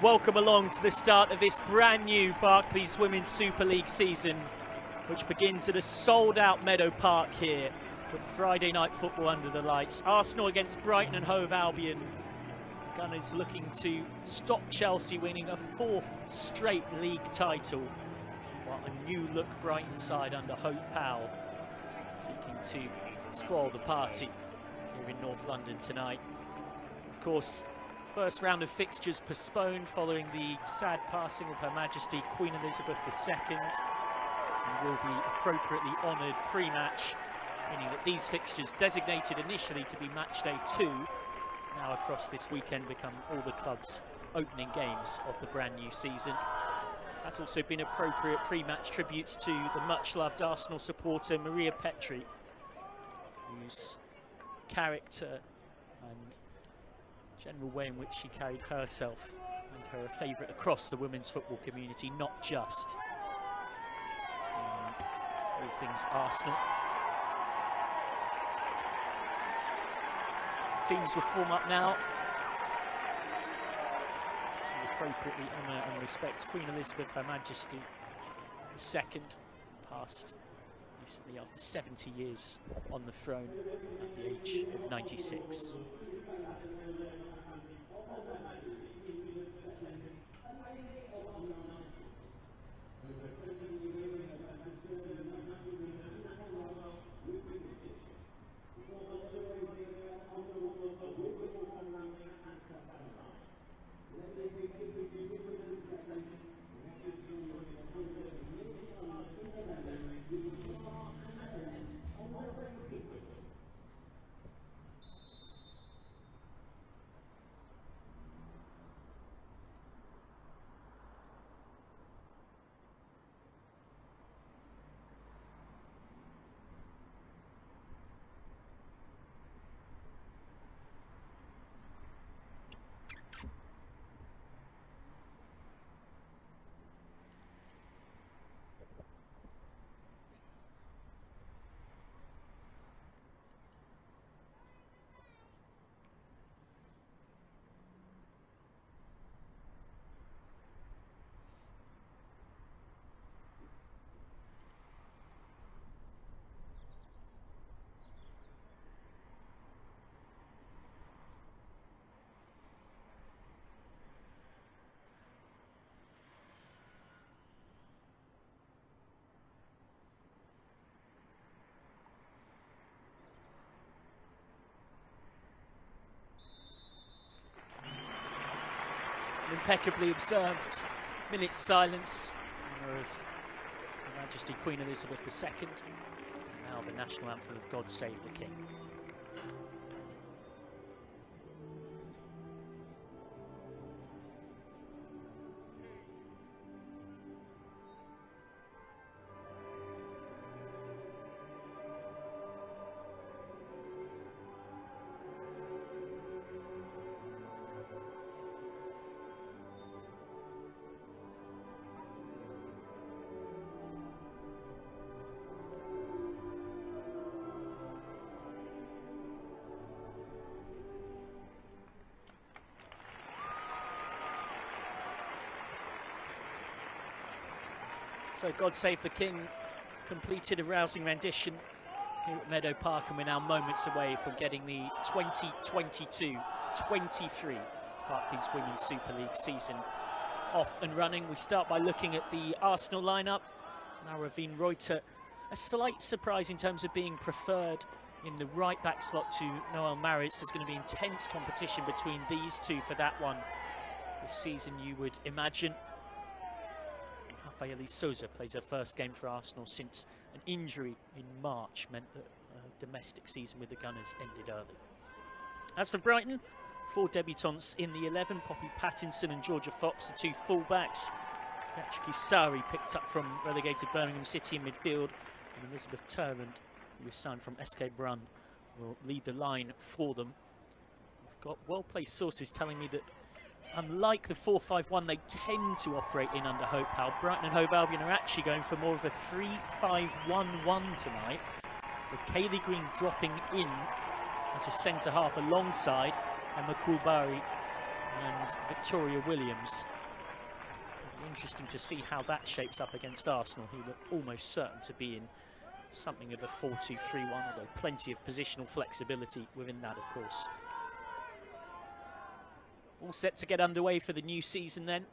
Welcome along to the start of this brand new Barclays Women's Super League season, which begins at a sold-out Meadow Park here for Friday night football under the lights. Arsenal against Brighton and Hove Albion. The Gunners looking to stop Chelsea winning a fourth straight league title, while a new look Brighton side under Hope Powell seeking to spoil the party here in North London tonight. Of course, first round of fixtures postponed following the sad passing of Her Majesty Queen Elizabeth II, and will be appropriately honoured pre-match, meaning that these fixtures, designated initially to be match day 2, now across this weekend become all the club's opening games of the brand new season. That's also been appropriate pre-match tributes to the much-loved Arsenal supporter Maria Petri, whose character and general way in which she carried herself made her a favourite across the women's football community, not just in all things Arsenal. Teams will form up now to appropriately honour and respect Queen Elizabeth, Her Majesty II, passed recently after 70 years on the throne at the age of 96. Impeccably observed minute's silence in honour of Her Majesty Queen Elizabeth II, and now the national anthem of God Save the King. So God Save the King completed a rousing rendition here at Meadow Park, and we're now moments away from getting the 2022-23 Barclays Women's Super League season off and running. We start by looking at the Arsenal lineup. Now Ravine Reuter, a slight surprise in terms of being preferred in the right back slot to Noel Maritz. There's going to be intense competition between these two for that one this season, you would imagine. Rafaeli Souza plays her first game for Arsenal since an injury in March meant that a domestic season with the Gunners ended early. As for Brighton, 4 debutants in the 11, Poppy Pattinson and Georgia Fox, the 2 fullbacks. Patrick Sari picked up from relegated Birmingham City in midfield, and Elizabeth Turland, who was signed from SK Brunn, will lead the line for them. We've got well-placed sources telling me that unlike the 4-5-1 they tend to operate in under Hope Powell, Brighton and Hove Albion are actually going for more of a 3-5-1-1 tonight, with Kaylee Green dropping in as a centre-half alongside Emma Kulbari and Victoria Williams. It'll be interesting to see how that shapes up against Arsenal, who look almost certain to be in something of a 4-2-3-1, although plenty of positional flexibility within that, of course. All set to get underway for the new season then.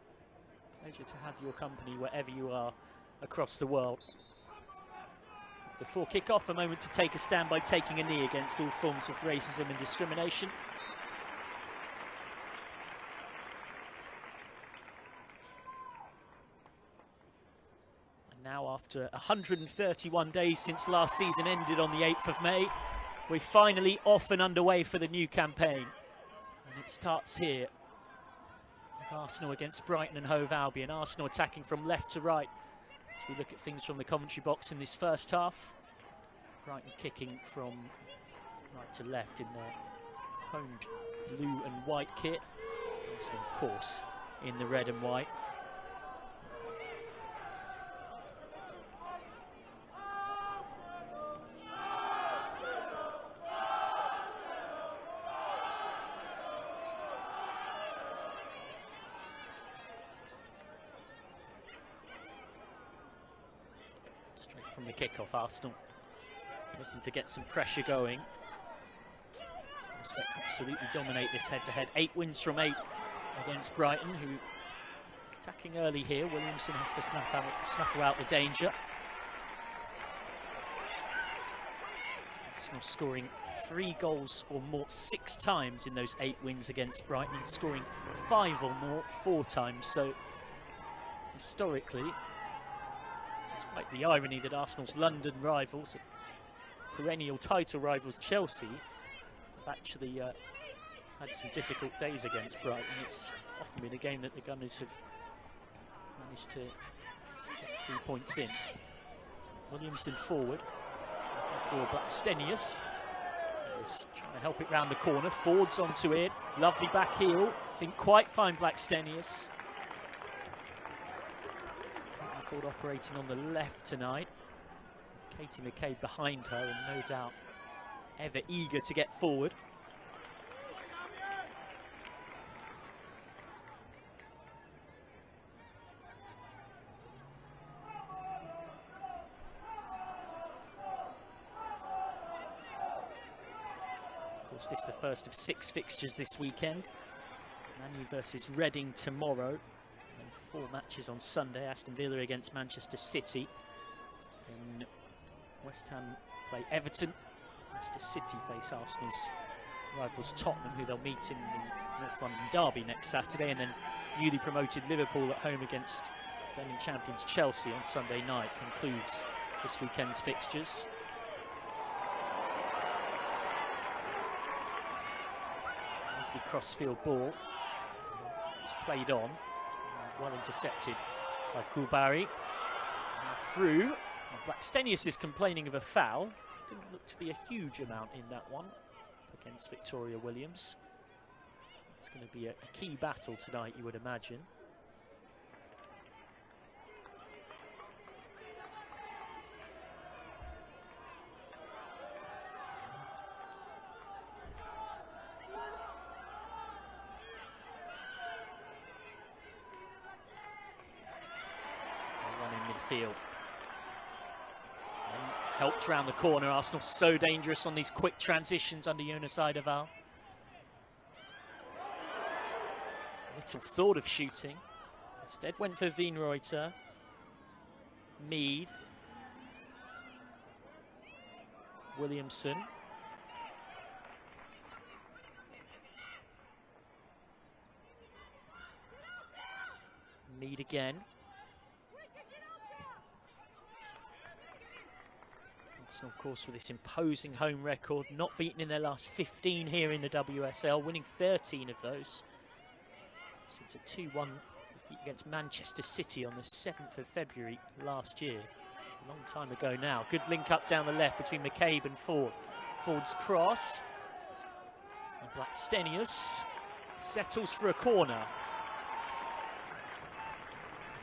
Pleasure to have your company wherever you are across the world. Before kick-off, a moment to take a stand by taking a knee against all forms of racism and discrimination. And now, after 131 days since last season ended on the 8th of May, we're finally off and underway for the new campaign. And it starts here. Arsenal against Brighton and Hove Albion. Arsenal attacking from left to right as we look at things from the commentary box in this first half. Brighton kicking from right to left in their home blue and white kit. Arsenal, of course, in the red and white. From the kickoff, Arsenal looking to get some pressure going. They absolutely dominate this head-to-head. 8 wins from 8 against Brighton, who attacking early here. Williamson has to snuffle out the danger. Arsenal scoring 3 goals or more 6 times in those 8 wins against Brighton, and scoring 5 or more 4 times. So historically, despite the irony that Arsenal's London rivals, perennial title rivals Chelsea, have actually had some difficult days against Brighton. It's often been a game that the Gunners have managed to get 3 points in. Williamson forward, looking for Blackstenius. He's trying to help it round the corner. Ford's onto it. Lovely back heel. Didn't quite find Blackstenius. Ford operating on the left tonight. Katie McCabe behind her, and no doubt ever eager to get forward. Of course, this is the first of 6 fixtures this weekend. Man U versus Reading tomorrow. 4 matches on Sunday. Aston Villa against Manchester City. Then West Ham play Everton. Leicester City face Arsenal's rivals Tottenham, who they'll meet in the North London derby next Saturday. And then newly promoted Liverpool at home against defending champions Chelsea on Sunday night concludes this weekend's fixtures. Lovely cross-field ball. It's played on. Well intercepted by Kulbari. Now through. Blackstenius is complaining of a foul. Didn't look to be a huge amount in that one against Victoria Williams. It's going to be a key battle tonight, you would imagine. Field. And helped round the corner. Arsenal so dangerous on these quick transitions under Jonas Eidevall. Little thought of shooting. Instead went for Wienreuter. Mead. Williamson. Mead again. Arsenal, of course, with this imposing home record, not beaten in their last 15 here in the WSL, winning 13 of those. So it's a 2-1 defeat against Manchester City on the 7th of February last year. A long time ago now. Good link up down the left between McCabe and Ford. Ford's cross. And Blackstenius settles for a corner.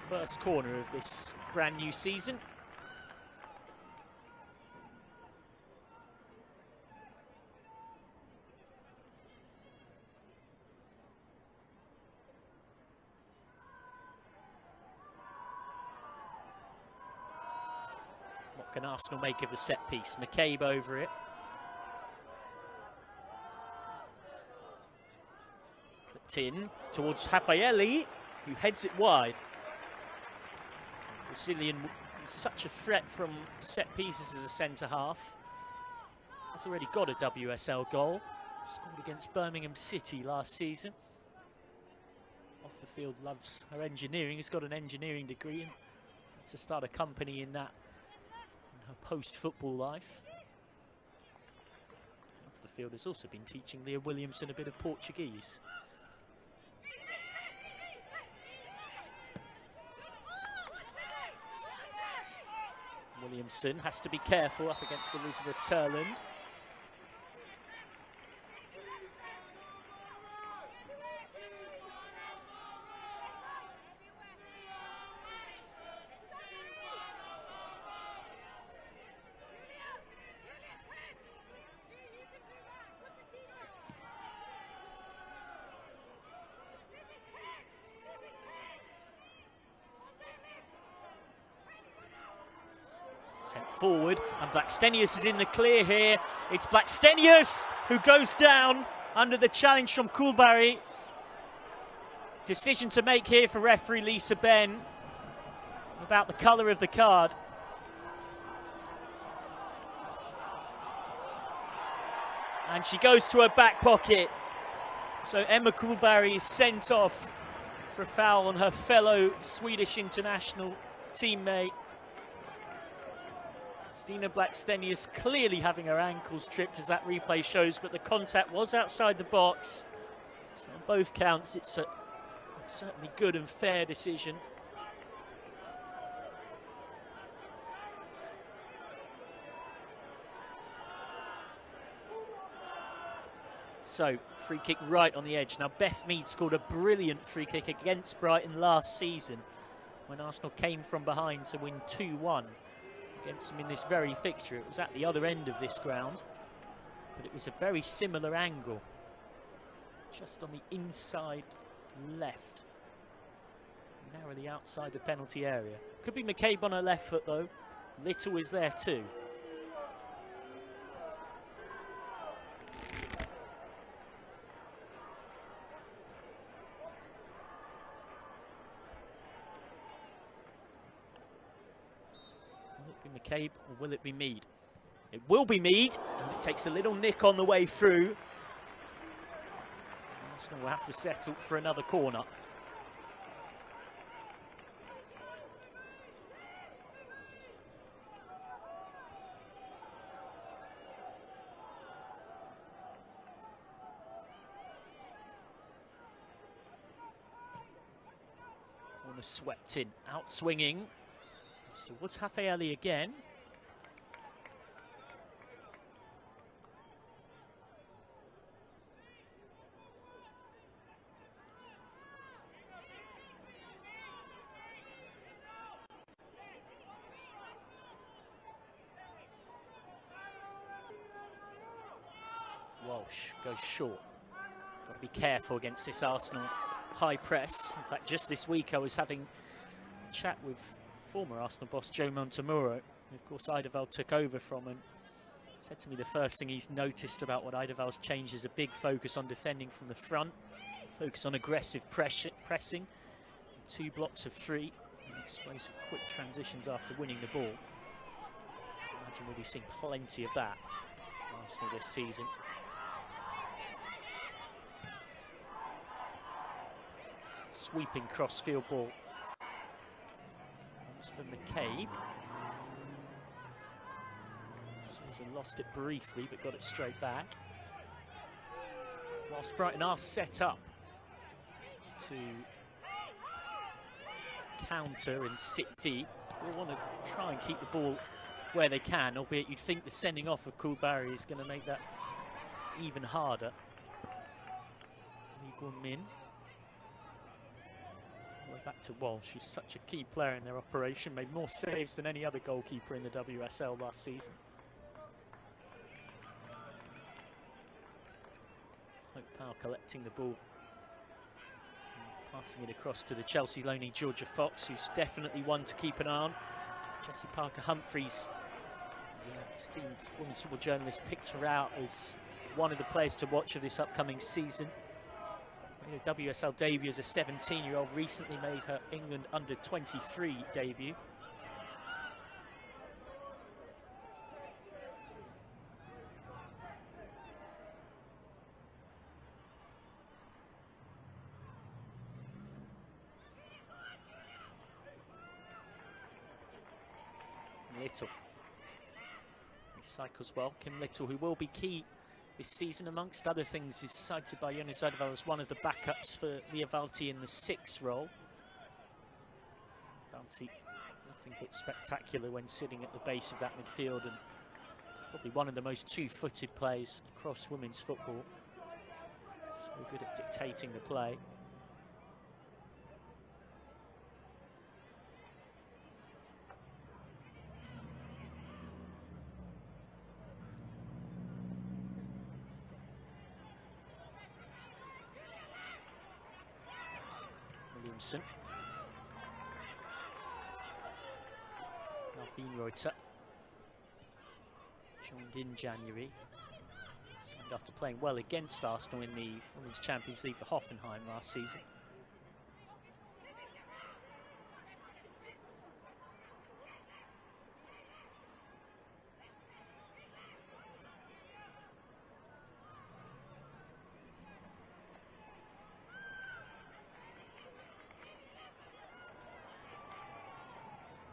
First corner of this brand new season. can Arsenal make of the set piece? McCabe over it. Clipped in towards Raffaelli, who heads it wide. Brazilian was such a threat from set pieces as a centre-half. Has already got a WSL goal. Scored against Birmingham City last season. Off the field loves her engineering. Has got an engineering degree and wants to start a company in that in her post-football life. Off the field has also been teaching Leah Williamson a bit of Portuguese. Williamson has to be careful up against Elizabeth Turland. Sent forward, and Blackstenius is in the clear here. It's Blackstenius who goes down under the challenge from Kulbari. Decision to make here for referee Lisa Ben about the colour of the card. And she goes to her back pocket. So Emma Kulbari is sent off for a foul on her fellow Swedish international teammate. Stina Blackstenius clearly having her ankles tripped, as that replay shows, but the contact was outside the box. So on both counts, it's a certainly good and fair decision. So, free kick right on the edge. Now, Beth Mead scored a brilliant free kick against Brighton last season when Arsenal came from behind to win 2-1. Against them in this very fixture. It was at the other end of this ground, but it was a very similar angle, just on the inside left, narrowly outside the penalty area. Could be McCabe on her left foot though. Little is there too. McCabe, or will it be Mead? It will be Mead, and it takes a little nick on the way through. Arsenal will have to settle for another corner. Corner swept in, out swinging. Towards Raffaelli again. Walsh goes short. Got to be careful against this Arsenal high press. In fact, just this week I was having a chat with former Arsenal boss Joe Montemuro, who of course Eidevall took over from, and said to me the first thing he's noticed about what Eidevall's changed is a big focus on defending from the front, focus on aggressive pressing, 2 blocks of 3, and explosive quick transitions after winning the ball. I imagine we'll be seeing plenty of that from Arsenal this season. Sweeping cross-field ball. For McCabe. Sousa lost it briefly but got it straight back. Whilst Brighton are set up to counter and sit deep, they'll want to try and keep the ball where they can, albeit you'd think the sending off of Kulbari is going to make that even harder. Lee Guan-min. Back to Walsh, who's such a key player in their operation, made more saves than any other goalkeeper in the WSL last season. Hope Powell collecting the ball, passing it across to the Chelsea loanee Georgia Fox, who's definitely one to keep an eye on. Jessie Parker-Humphries esteemed women's football journalist picked her out as one of the players to watch of this upcoming season. Made a WSL debut as a 17-year-old, recently made her England under-23 debut. Little. He cycles well. Kim Little, who will be key this season, amongst other things, is cited by Jonas Zadval as one of the backups for Leah Valti in the 6 role. Valti, nothing but spectacular when sitting at the base of that midfield, and probably one of the most two-footed players across women's football. So good at dictating the play. Williamson. Alfine Reuter. Joined in January. Signed after playing well against Arsenal in the Women's Champions League for Hoffenheim last season.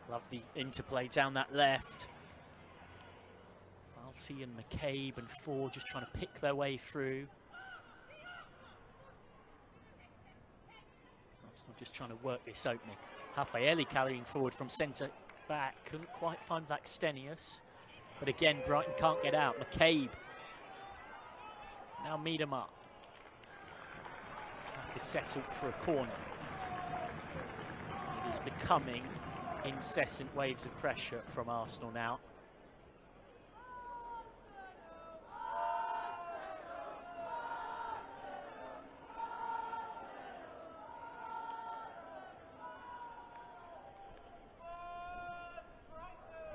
Love the interplay down that left. Valti and McCabe and Ford just trying to pick their way through. Arsenal just trying to work this opening. Rafaeli carrying forward from centre back. Couldn't quite find Vaxtenius. But again, Brighton can't get out. McCabe. Now Miedemar. Have to settle for a corner. It is becoming incessant waves of pressure from Arsenal now.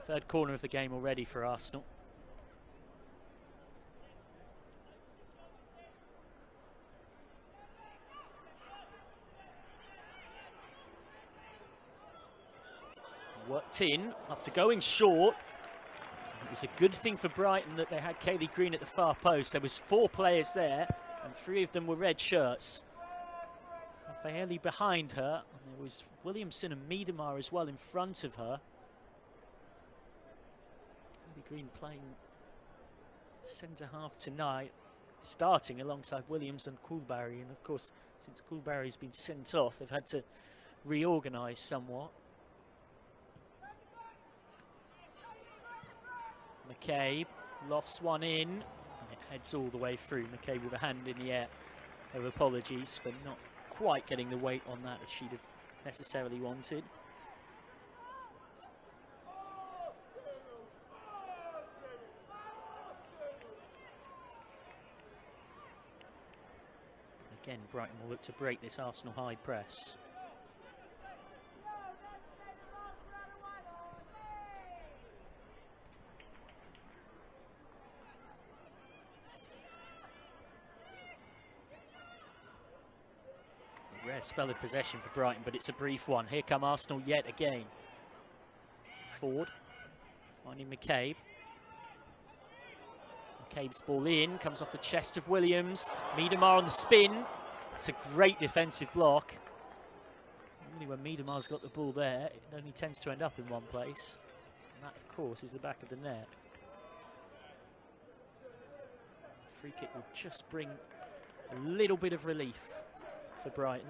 Third corner of the game already for Arsenal. Worked in after going short. It was a good thing for Brighton that they had Kaylee Green at the far post. There was 4 players there and 3 of them were red shirts. Rafaeli behind her, and there was Williamson and Miedemar as well in front of her. Kaylee Green playing centre half tonight, starting alongside Williams and Coulbary, and of course since Coulbary's been sent off they've had to reorganise somewhat. McCabe lofts one in, and it heads all the way through. McCabe with a hand in the air. Her apologies for not quite getting the weight on that as she'd have necessarily wanted. Again, Brighton will look to break this Arsenal high press. Rare spell of possession for Brighton, but it's a brief one. Here come Arsenal yet again. Ford finding McCabe. McCabe's ball in, comes off the chest of Williams. Miedemar on the spin. It's a great defensive block. Only when Miedemar's got the ball there, it only tends to end up in one place. And that, of course, is the back of the net. The free kick will just bring a little bit of relief for Brighton.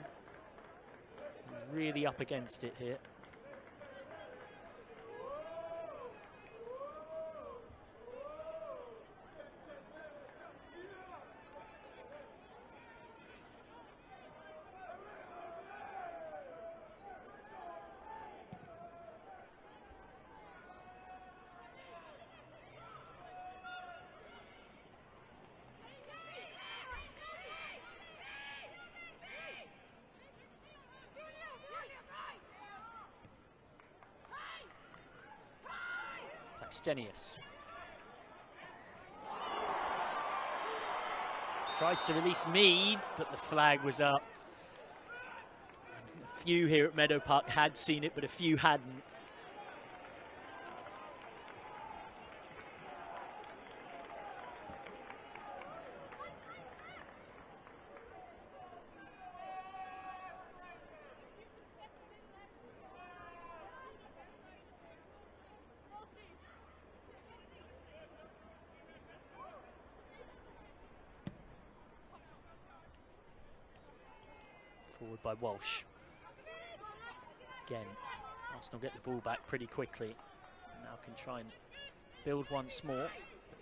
Really up against it here. Stenius. Tries to release Mead, but the flag was up. A few here at Meadow Park had seen it, but a few hadn't. Forward by Walsh. Again, Arsenal get the ball back pretty quickly. Now can try and build once more.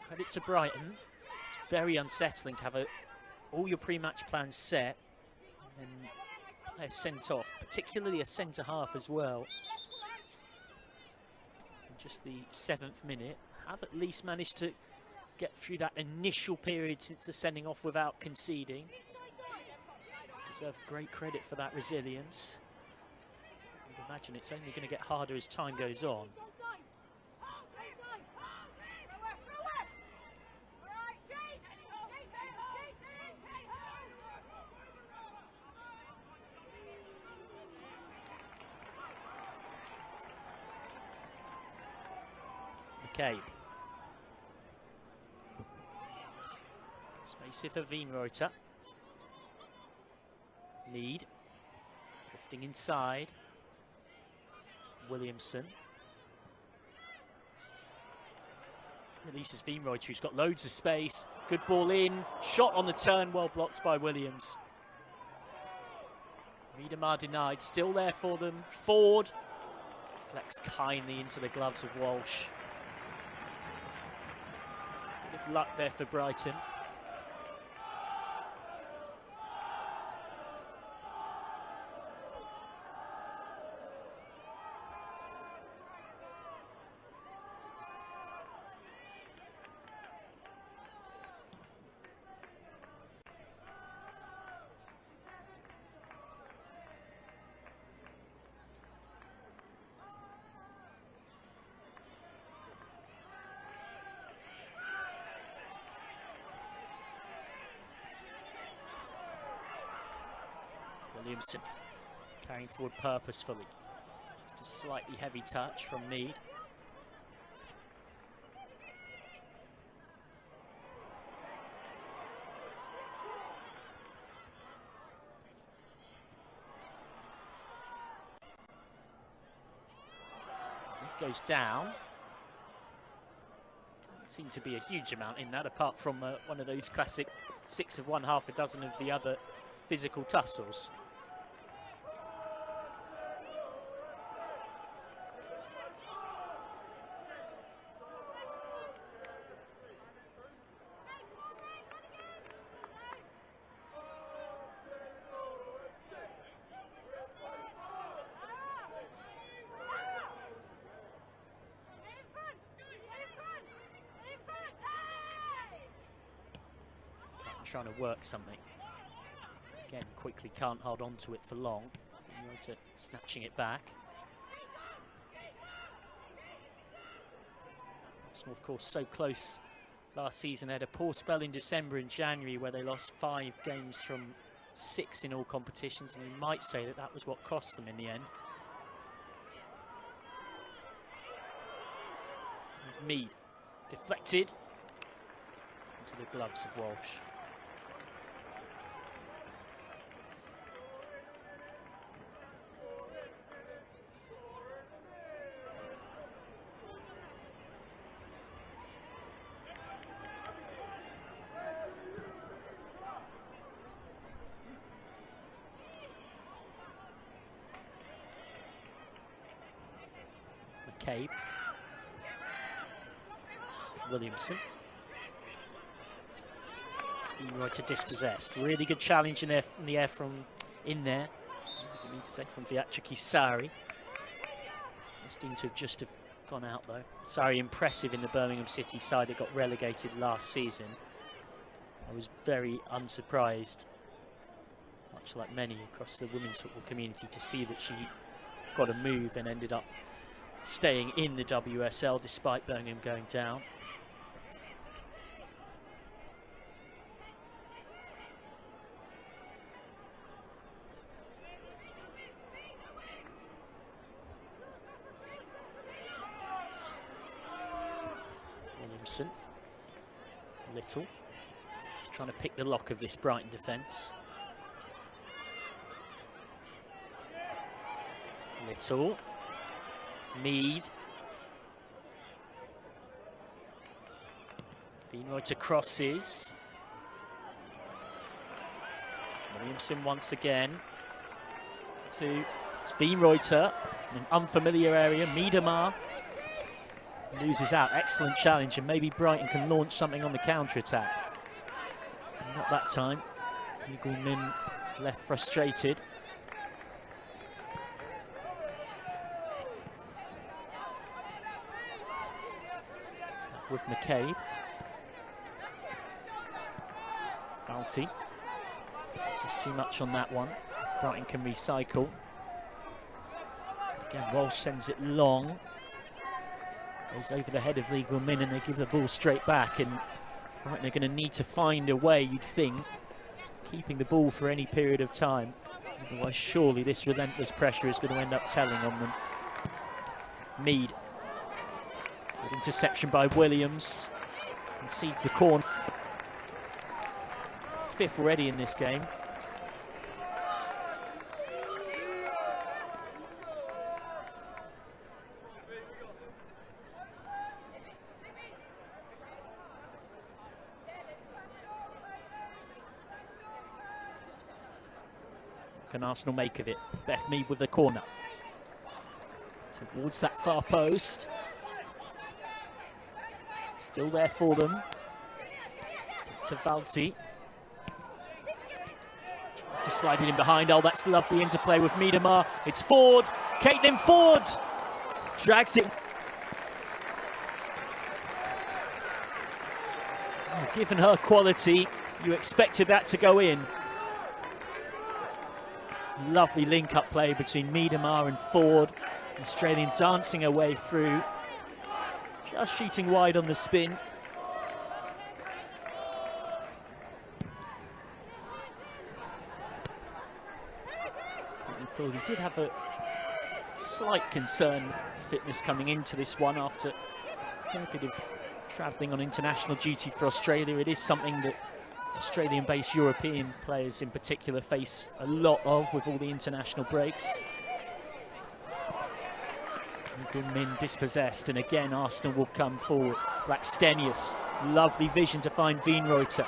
Credit to Brighton. It's very unsettling to have all your pre-match plans set and then players sent off, particularly a centre-half as well. In just the 7th minute, have at least managed to get through that initial period since the sending off without conceding. Deserve great credit for that resilience. I'd imagine it's only going to get harder as time goes on. McCabe. Space here for Wienreuter. Lead, drifting inside. Williamson. Releases Wienreuter, who's got loads of space. Good ball in, shot on the turn, well blocked by Williams. Miedemar denied, still there for them. Ford deflects kindly into the gloves of Walsh. Bit of luck there for Brighton. Williamson carrying forward purposefully. Just a slightly heavy touch from Mead. It goes down. Doesn't seem to be a huge amount in that, apart from one of those classic 6 of one, half a dozen of the other physical tussles. Trying to work something. Again, quickly can't hold on to it for long. Snatching it back. Arsenal, of course, so close last season. They had a poor spell in December and January where they lost 5 games from 6 in all competitions, and you might say that that was what cost them in the end. There's Mead. Deflected into the gloves of Walsh. McCabe. Williamson. Wienreuter dispossessed. Really good challenge in the air from in there. I need to say from Viatchiki Sari. Was deemed to have just have gone out though. Sari impressive in the Birmingham City side that got relegated last season. I was very unsurprised, much like many across the women's football community, to see that she got a move and ended up staying in the WSL despite Birmingham going down. Williamson. Little. Just trying to pick the lock of this Brighton defence. Little. Mead. Wienreuter crosses. Williamson once again. To Wienreuter in an unfamiliar area. Miedemar loses out. Excellent challenge, and maybe Brighton can launch something on the counter-attack. Not that time. Lee Min left frustrated. With McCabe. Valti. Just too much on that one. Brighton can recycle. Again, Walsh sends it long. Goes over the head of Lee Min, and they give the ball straight back. And Brighton are going to need to find a way, you'd think, of keeping the ball for any period of time. Otherwise, surely this relentless pressure is going to end up telling on them. Mead. Good interception by Williams. Concedes the corner. Fifth already in this game. What can Arsenal make of it? Beth Mead with the corner. Towards that far post. Still there for them. To Valti. To slide it in behind. Oh, that's lovely interplay with Miedemar. It's Ford. Caitlin Ford drags it. Oh, given her quality, you expected that to go in. Lovely link-up play between Miedemar and Ford. Australian dancing her way through. Just shooting wide on the spin. He did have a slight concern fitness coming into this one after a fair bit of travelling on international duty for Australia. It is something that Australian-based European players in particular face a lot of with all the international breaks. Min dispossessed, and again Arsenal will come forward. Blackstenius, lovely vision to find Wienreuter.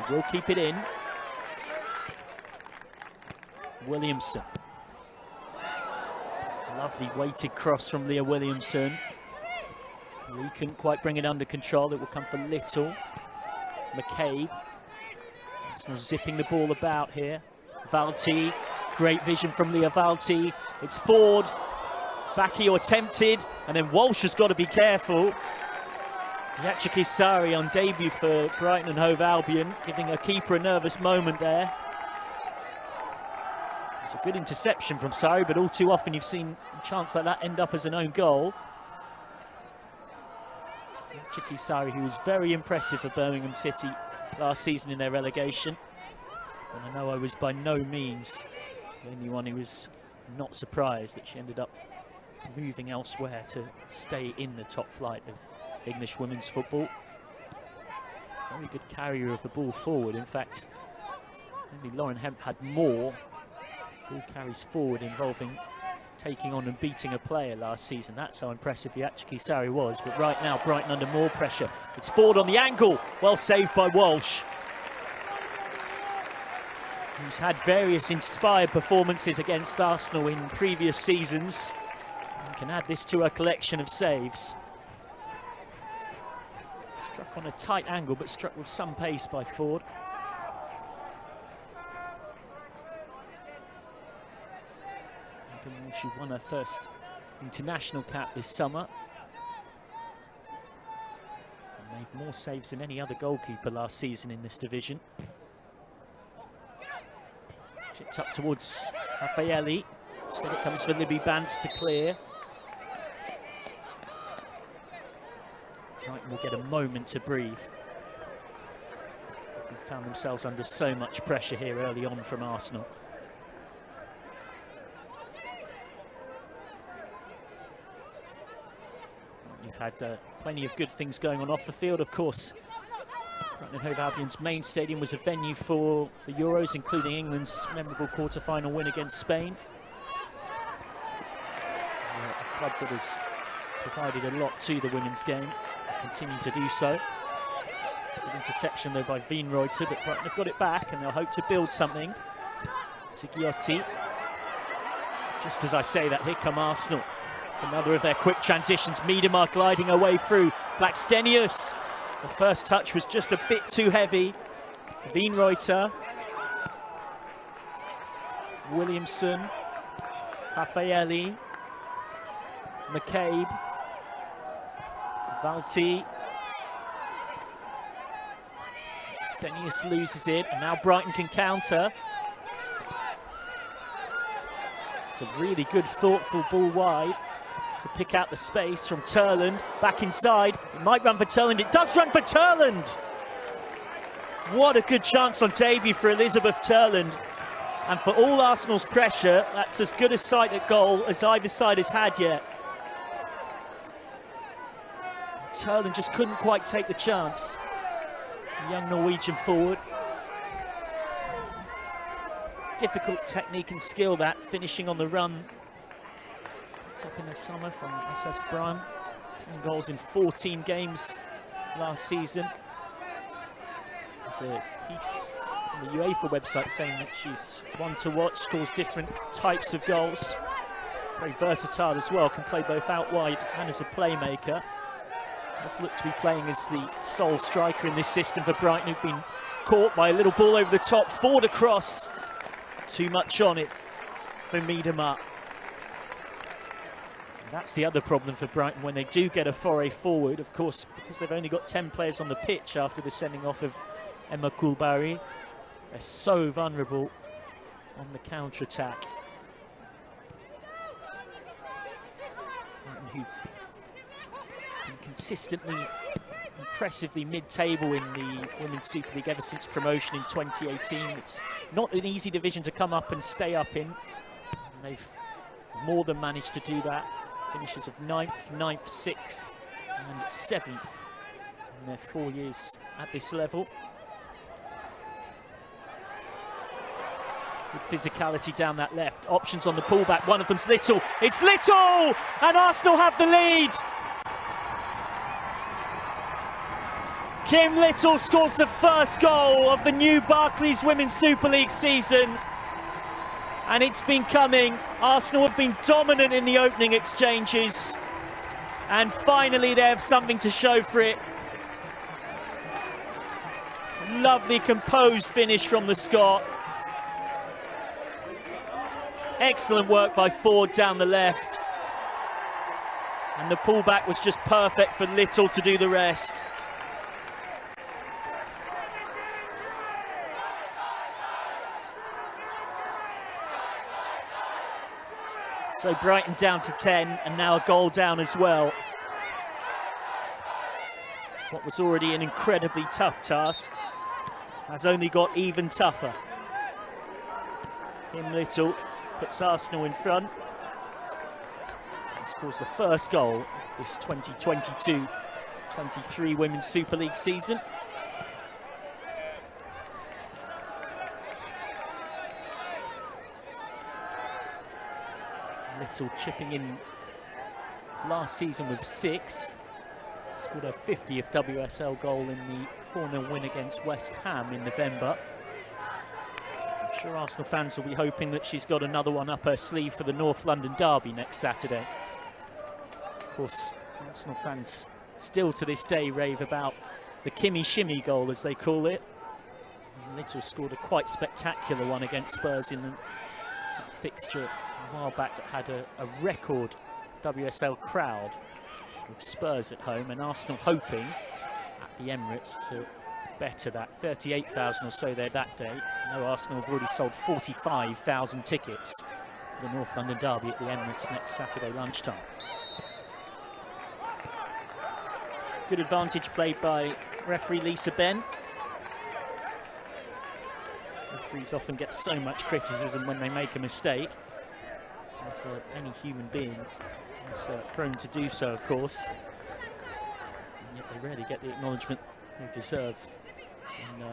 He will keep it in. Williamson. Lovely weighted cross from Leah Williamson. Lee couldn't quite bring it under control. It will come for Little. McCabe. Arsenal zipping the ball about here. Valti. Great vision from Leah Valti. It's Ford. Backy or tempted, and then Walsh has got to be careful. Yachiki Sari on debut for Brighton and Hove Albion, giving a keeper a nervous moment there. It's a good interception from Sari, but all too often you've seen a chance like that end up as an own goal. Yachiki Sari, who was very impressive for Birmingham City last season in their relegation. And I know I was by no means the only one who was not surprised that she ended up moving elsewhere to stay in the top flight of English women's football. Very good carrier of the ball forward. In fact, maybe Lauren Hemp had more ball carries forward involving taking on and beating a player last season. That's how impressive Yachiki Sari was. But right now, Brighton under more pressure. It's Ford on the angle. Well saved by Walsh, who's had various inspired performances against Arsenal in previous seasons. Can add this to her collection of saves. Struck on a tight angle, but struck with some pace by Ford. She won her first international cap this summer. And made more saves than any other goalkeeper last season in this division. Chipped up towards Raffaelli. Instead it comes for Libby Bantz to clear. Brighton will get a moment to breathe. They found themselves under so much pressure here early on from Arsenal. We've had plenty of good things going on off the field, of course. Brighton and Hove Albion's main stadium was a venue for the Euros, including England's memorable quarter-final win against Spain. A club that has provided a lot to the women's game, continue to do so. Good interception though by Wienreuter, but Brighton have got it back and they'll hope to build something. Sigiotti. Just as I say that, here come Arsenal. Another of their quick transitions. Miedema gliding her way through. Blackstenius. The first touch was just a bit too heavy. Wienreuter. Williamson. Raffaelli. McCabe. Valti. Stenius loses it, and now Brighton can counter. It's a really good, thoughtful ball wide to pick out the space from Turland. Back inside, it might run for Turland. It does run for Turland! What a good chance on debut for Elizabeth Turland. And for all Arsenal's pressure, that's as good a sight at goal as either side has had yet. Turland just couldn't quite take the chance. The young Norwegian forward. Difficult technique and skill, that, finishing on the run. Picked up in the summer from SS Brun. 10 goals in 14 games last season. There's a piece on the UEFA website saying that she's one to watch, scores different types of goals. Very versatile as well, can play both out wide and as a playmaker. Does look to be playing as the sole striker in this system for Brighton, who've been caught by a little ball over the top, forward across. Too much on it for Miedema. That's the other problem for Brighton when they do get a foray forward, of course, because they've only got 10 players on the pitch after the sending off of Emma Kulbari. They're so vulnerable on the counter-attack. Brighton, who've been consistently, impressively mid-table in the Women's Super League ever since promotion in 2018. It's not an easy division to come up and stay up in. And they've more than managed to do that. Finishes of 9th, 6th and 7th in their 4 years at this level. Good physicality down that left. Options on the pullback. One of them's Little. It's Little! And Arsenal have the lead! Kim Little scores the first goal of the new Barclays Women's Super League season. And it's been coming. Arsenal have been dominant in the opening exchanges. And finally they have something to show for it. Lovely composed finish from the Scot. Excellent work by Ford down the left. And the pullback was just perfect for Little to do the rest. So Brighton down to 10 and now a goal down as well. What was already an incredibly tough task has only got even tougher. Kim Little puts Arsenal in front and scores the first goal of this 2022-23 Women's Super League season. Little chipping in last season with 6. Scored her 50th WSL goal in the 4-0 win against West Ham in November. I'm sure Arsenal fans will be hoping that she's got another one up her sleeve for the North London derby next Saturday. Of course, Arsenal fans still to this day rave about the Kimmy Shimmy goal, as they call it. And Little scored a quite spectacular one against Spurs in that fixture a while back that had a record WSL crowd with Spurs at home, and Arsenal hoping at the Emirates to better that. 38,000 or so there that day. No, Arsenal have already sold 45,000 tickets for the North London derby at the Emirates next Saturday lunchtime. Good advantage played by referee Lisa Ben. Referees often get so much criticism when they make a mistake, as any human being is prone to do so, of course. they rarely get the acknowledgement they deserve in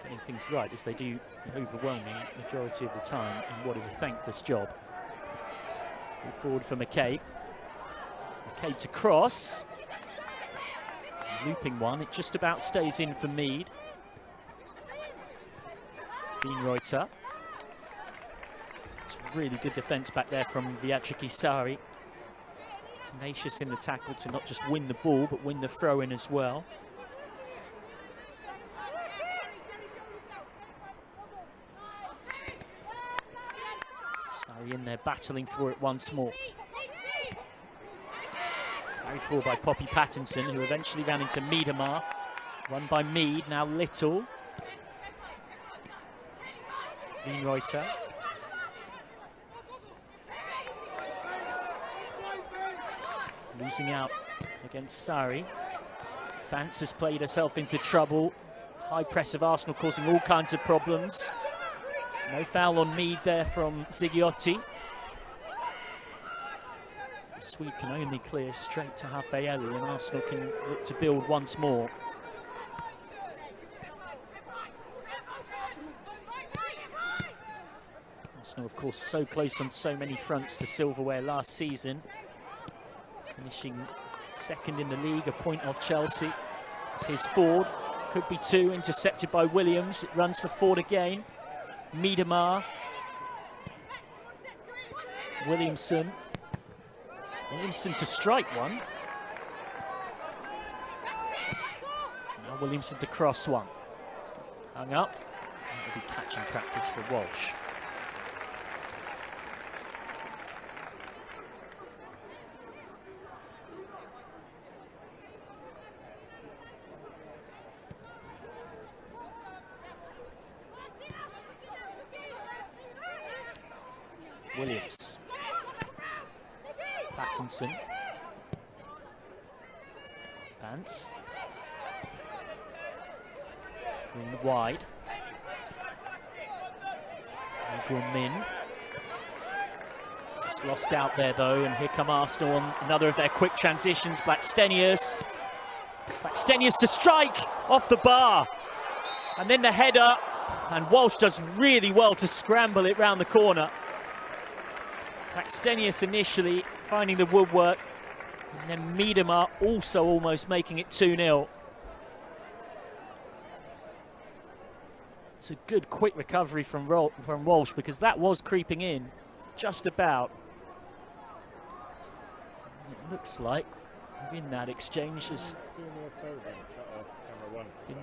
getting things right, as they do the overwhelming majority of the time in what is a thankless job. Ball forward for McCabe. McCabe to cross. Looping one, it just about stays in for Mead. Wienreuter. It's really good defence back there from Viatric Sari. Tenacious in the tackle to not just win the ball, but win the throw-in as well. Sari in there battling for it once more. Carried forward by Poppy Pattinson, who eventually ran into Miedemar. Run by Mead, now Little. Wienreuter. Losing out against Sari. Bance has played herself into trouble. High press of Arsenal causing all kinds of problems. No foul on Mead there from Zigiotti. The Swede can only clear straight to Hafeeli, and Arsenal can look to build once more. Arsenal, of course, so close on so many fronts to silverware last season. Finishing second in the league, a point off Chelsea. It's his Ford, could be two, intercepted by Williams. It runs for Ford again. Miedemar. Williamson. Williamson to strike one. Now Williamson to cross one. Hung up. That will be catching practice for Walsh. Williams. Pattinson. Bance. Green wide. Min. Just lost out there though, and here come Arsenal on another of their quick transitions. Blackstenius. Blackstenius to strike off the bar. And then the header, and Walsh does really well to scramble it round the corner. Blackstenius initially finding the woodwork, and then Miedemar also almost making it 2-0. It's a good quick recovery from Walsh, because that was creeping in just about. And it looks like in that exchange there's been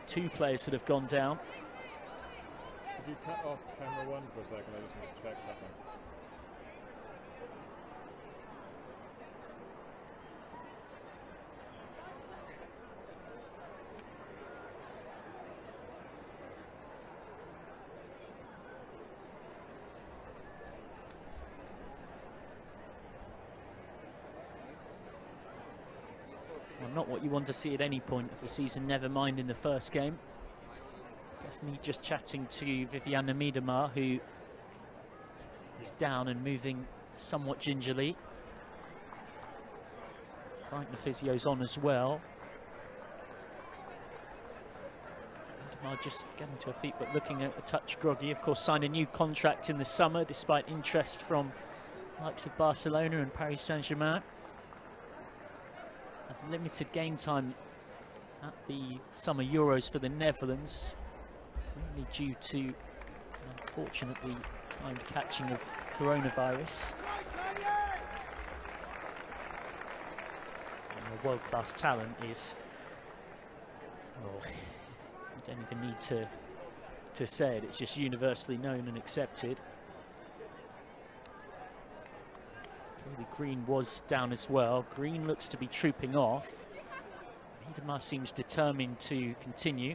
two players that have gone down. Could you cut off camera one for a second? I just need to check something. Well, not what you want to see at any point of the season, never mind in the first game. Definitely just chatting to Viviana Miedemar, who is down and moving somewhat gingerly. Brighton physio's on as well. Miedemar just getting to her feet, but looking a touch groggy. Of course, signed a new contract in the summer, despite interest from the likes of Barcelona and Paris Saint-Germain. Limited game time at the Summer Euros for the Netherlands, mainly due to, unfortunately, timed catching of coronavirus. And the world-class talent is, well, you don't even need to say it, it's just universally known and accepted. Green was down as well. Green looks to be trooping off. Miedemar seems determined to continue.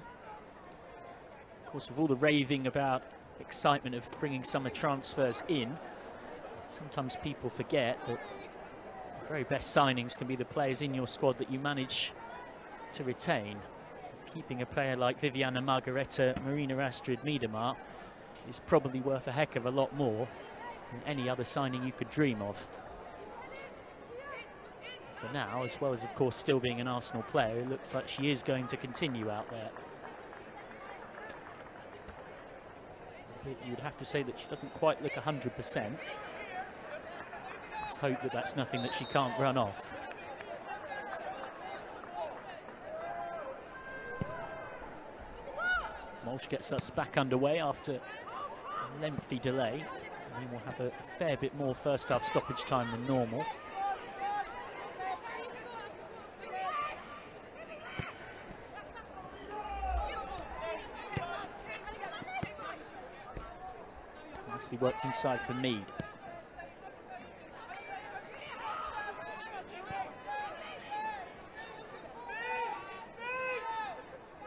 Of course, with all the raving about excitement of bringing summer transfers in, sometimes people forget that the very best signings can be the players in your squad that you manage to retain. Keeping a player like Viviana Margareta Marina Astrid Miedemar is probably worth a heck of a lot more than any other signing you could dream of. for now, as well as, of course, still being an Arsenal player. It looks like she is going to continue out there. You'd have to say that she doesn't quite look 100%. Let's hope that that's nothing that she can't run off. Walsh gets us back underway after a lengthy delay. And then we'll have a fair bit more first half stoppage time than normal. Nicely worked inside for Mead.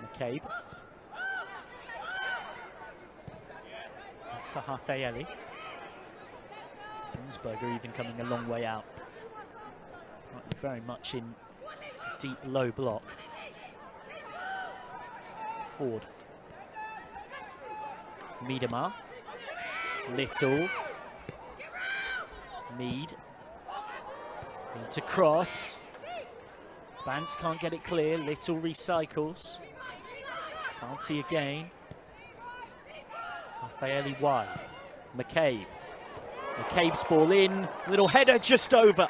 McCabe. For Hafayeli. Zinsberger even coming a long way out. Very much in deep low block. Ford. Miedemar. Little. Mead. Need to cross. Bance can't get it clear. Little recycles. Fancy again. Raffaelli wide. McCabe. McCabe's ball in. Little header just over.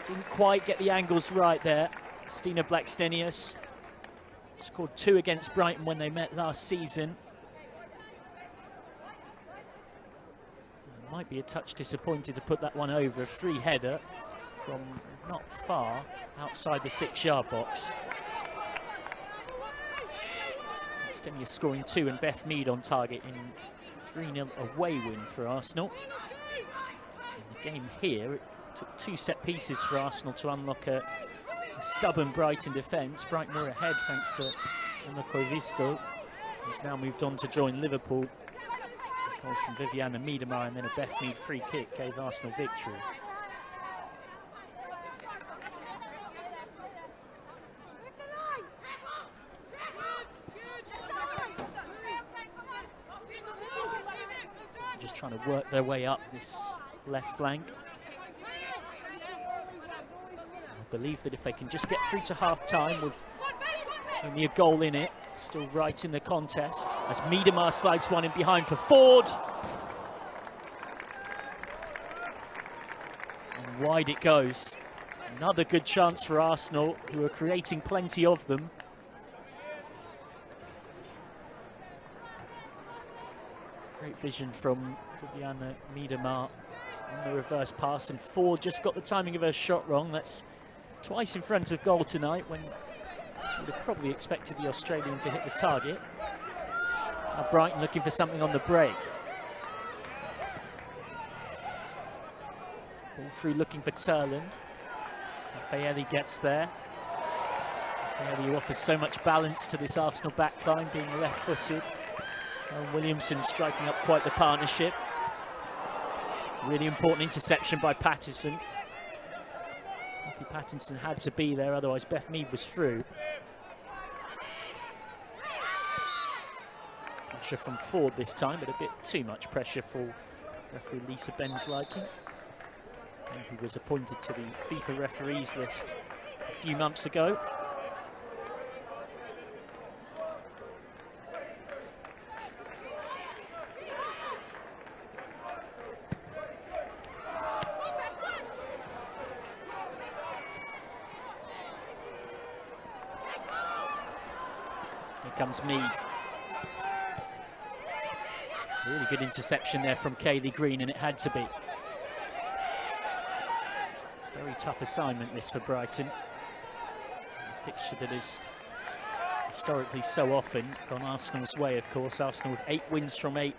Didn't quite get the angles right there. Stina Blackstenius scored 2 against Brighton when they met last season. Might be a touch disappointed to put that one over. A free header from not far outside the 6-yard box. Blackstenius scoring 2 and Beth Mead on target in 3-0 away win for Arsenal. In the game here, it took 2 set pieces for Arsenal to unlock a stubborn Brighton defence. Brighton were ahead thanks to Emma Koivisto, who's now moved on to join Liverpool. Goals from Viviana Miedemar and then a Beth Mead free kick gave Arsenal victory. Just trying to work their way up this left flank. I believe that if they can just get through to half-time with only a goal in it, still right in the contest, as Miedemar slides one in behind for Ford. And wide it goes. Another good chance for Arsenal, who are creating plenty of them. Great vision from Viviana Miedemar on the reverse pass, and Ford just got the timing of her shot wrong. That's twice in front of goal tonight, when would have probably expected the Australian to hit the target. Now Brighton looking for something on the break. Ball through looking for Turland. Raffaelli gets there. Raffaelli, who offers so much balance to this Arsenal backline, being left-footed. And Williamson striking up quite the partnership. Really important interception by Patterson. Poppy Patterson had to be there, otherwise Beth Mead was through. Pressure from Ford this time, but a bit too much pressure for referee Lisa Ben's liking, and who was appointed to the FIFA referees list a few months ago. Here comes Mead. Really good interception there from Kaylee Green, and it had to be. Very tough assignment this for Brighton. A fixture that is historically so often gone Arsenal's way, of course. Arsenal with 8 wins from 8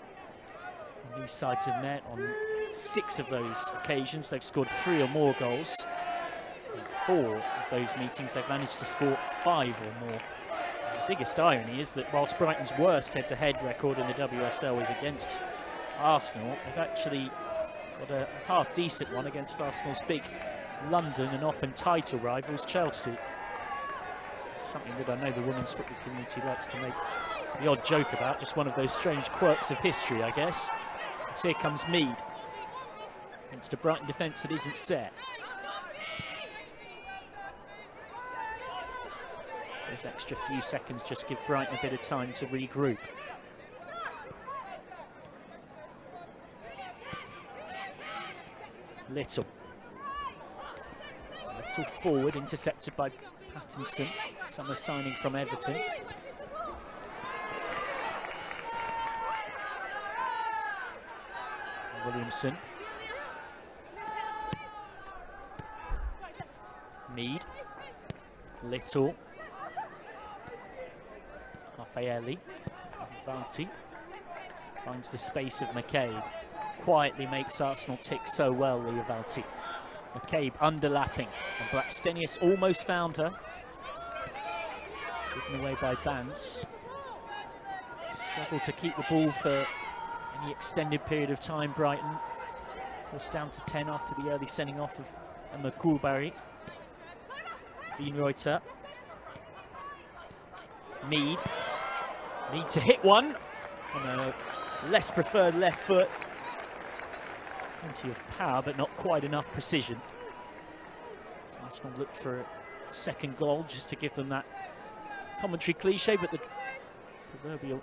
on these sides of net. On 6 of those occasions, they've scored 3 or more goals. In 4 of those meetings, they've managed to score 5 or more. The biggest irony is that whilst Brighton's worst head-to-head record in the WSL is against Arsenal, they've actually got a half-decent one against Arsenal's big London and often title rivals, Chelsea. Something that I know the women's football community likes to make the odd joke about, just one of those strange quirks of history, I guess. So here comes Mead against a Brighton defence that isn't set. Those extra few seconds just give Brighton a bit of time to regroup. Little forward, intercepted by Pattinson. Summer signing from Everton. Williamson. Mead. Little. Raffaelli. Varty. Finds the space of McCabe. Quietly makes Arsenal tick so well, Leo Varty. McCabe underlapping. And Blackstenius almost found her. Given away by Bance. Struggled to keep the ball for any extended period of time, Brighton. Of course, down to 10 after the early sending off of Emma Coulbary. Wienreuter. Mead to hit one on a less preferred left foot. Plenty of power, but not quite enough precision. So Arsenal look for a second goal just to give them that commentary cliche, but the proverbial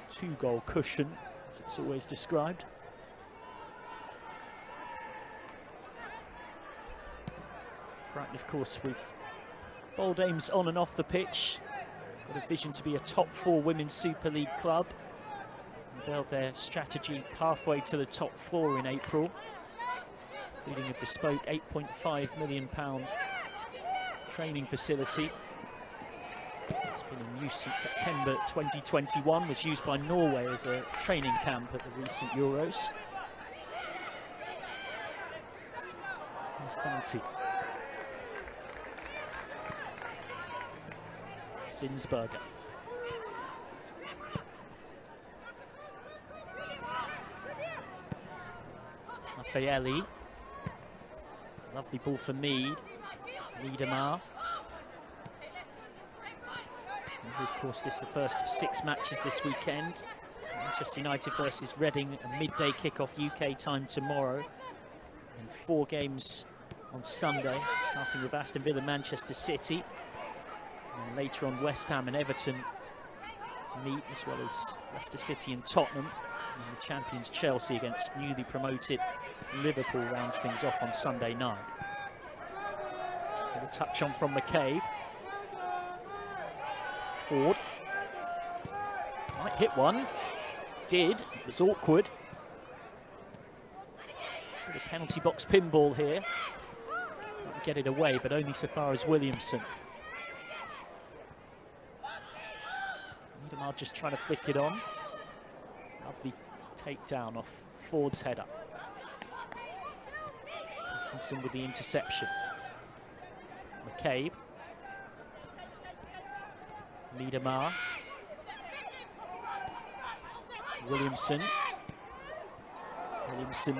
two-goal cushion, as it's always described. Brighton, of course, with bold aims on and off the pitch. Got a vision to be a top 4 Women's Super League club. Unveiled their strategy pathway to the top 4 in April, including a bespoke £8.5 million training facility. It's been in use since September 2021, was used by Norway as a training camp at the recent Euros. Here's Fanti. Zinsberger. Raffaelli. Lovely ball for Mead. Niedermar. Of course, this is the first of 6 matches this weekend. Manchester United versus Reading, a midday kickoff UK time tomorrow. And 4 games on Sunday, starting with Aston Villa, Manchester City. And later on, West Ham and Everton meet, as well as Leicester City and Tottenham. And the champions Chelsea against newly promoted Liverpool rounds things off on Sunday night. Little touch on from McCabe. Ford. Might hit one. Did. It was awkward. Bit of penalty box pinball here. Can't get it away, but only so far as Williamson. Niedermar just trying to flick it on. Lovely takedown off Ford's header. Pattinson with the interception. McCabe. Niedermar. Williamson. Williamson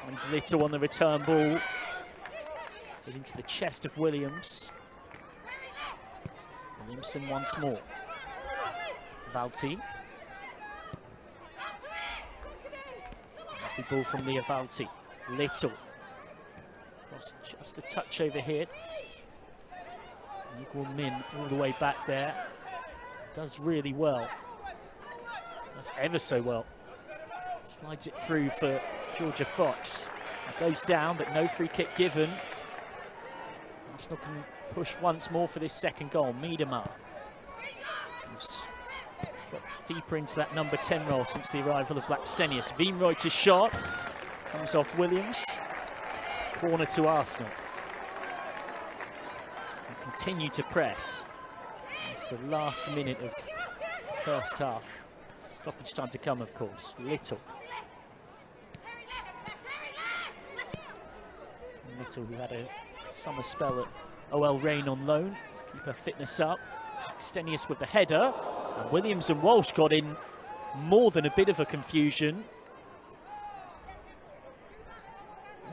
finds Little on the return ball. Hit into the chest of Williams. Williamson once more. Valti. Lovely ball from Leah Valti. Little. Cross just a touch over here. Equal Min all the way back there. Does really well. Does ever so well. Slides it through for Georgia Fox. It goes down, but no free kick given. Arsenal can push once more for this second goal. Niedermar. Who's dropped deeper into that number 10 role since the arrival of Blackstenius. Wienreuter's shot comes off Williams. Corner to Arsenal. They continue to press. It's the last minute of the first half. Stoppage time to come, of course. Little. Little, who had a summer spell at OL Reign on loan to keep her fitness up. Stenius with the header. And Williams and Walsh got in more than a bit of a confusion.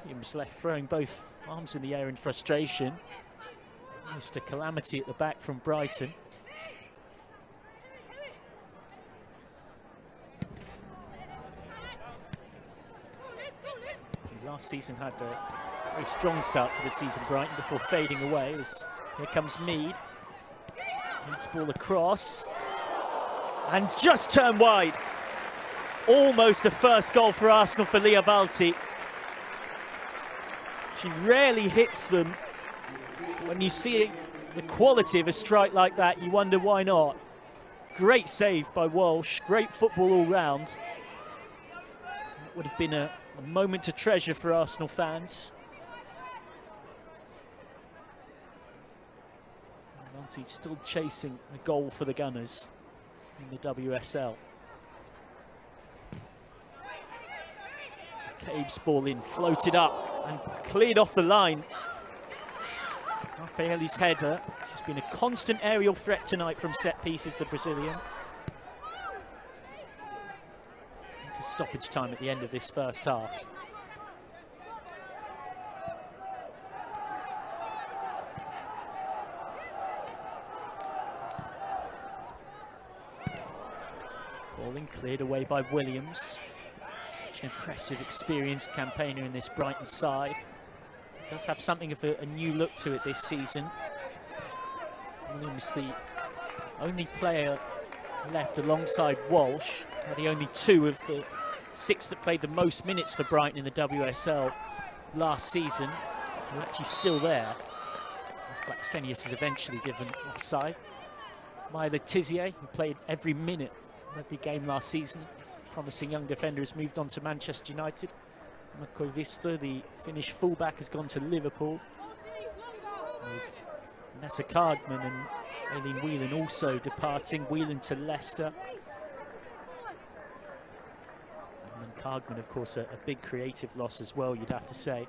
Williams left throwing both arms in the air in frustration. Almost a calamity at the back from Brighton. Last season had a very strong start to the season, Brighton, before fading away. Here comes Mead. Leads ball across. And just turned wide. Almost a first goal for Arsenal for Leah Valti. She rarely hits them. When you see the quality of a strike like that, you wonder why not. Great save by Walsh, great football all round. It would have been a moment to treasure for Arsenal fans. Valti still chasing a goal for the Gunners in the WSL. Cabe's ball in, floated up and cleared off the line. Rafaeli's header. She's been a constant aerial threat tonight from set pieces, the Brazilian. Into stoppage time at the end of this first half. Ball in, cleared away by Williams. Such an impressive, experienced campaigner in this Brighton side. Does have something of a new look to it this season. Williams, the only player left alongside Walsh, the only two of the 6 that played the most minutes for Brighton in the WSL last season, are actually still there. As Blackstenius is eventually given offside. Maya Letizier, who played every minute of every game last season, promising young defender, has moved on to Manchester United. Makovisto, the Finnish fullback, has gone to Liverpool. With Nessa Cardman and Aileen Whelan also departing. Whelan to Leicester. And then Cardman, of course, a big creative loss as well, you'd have to say.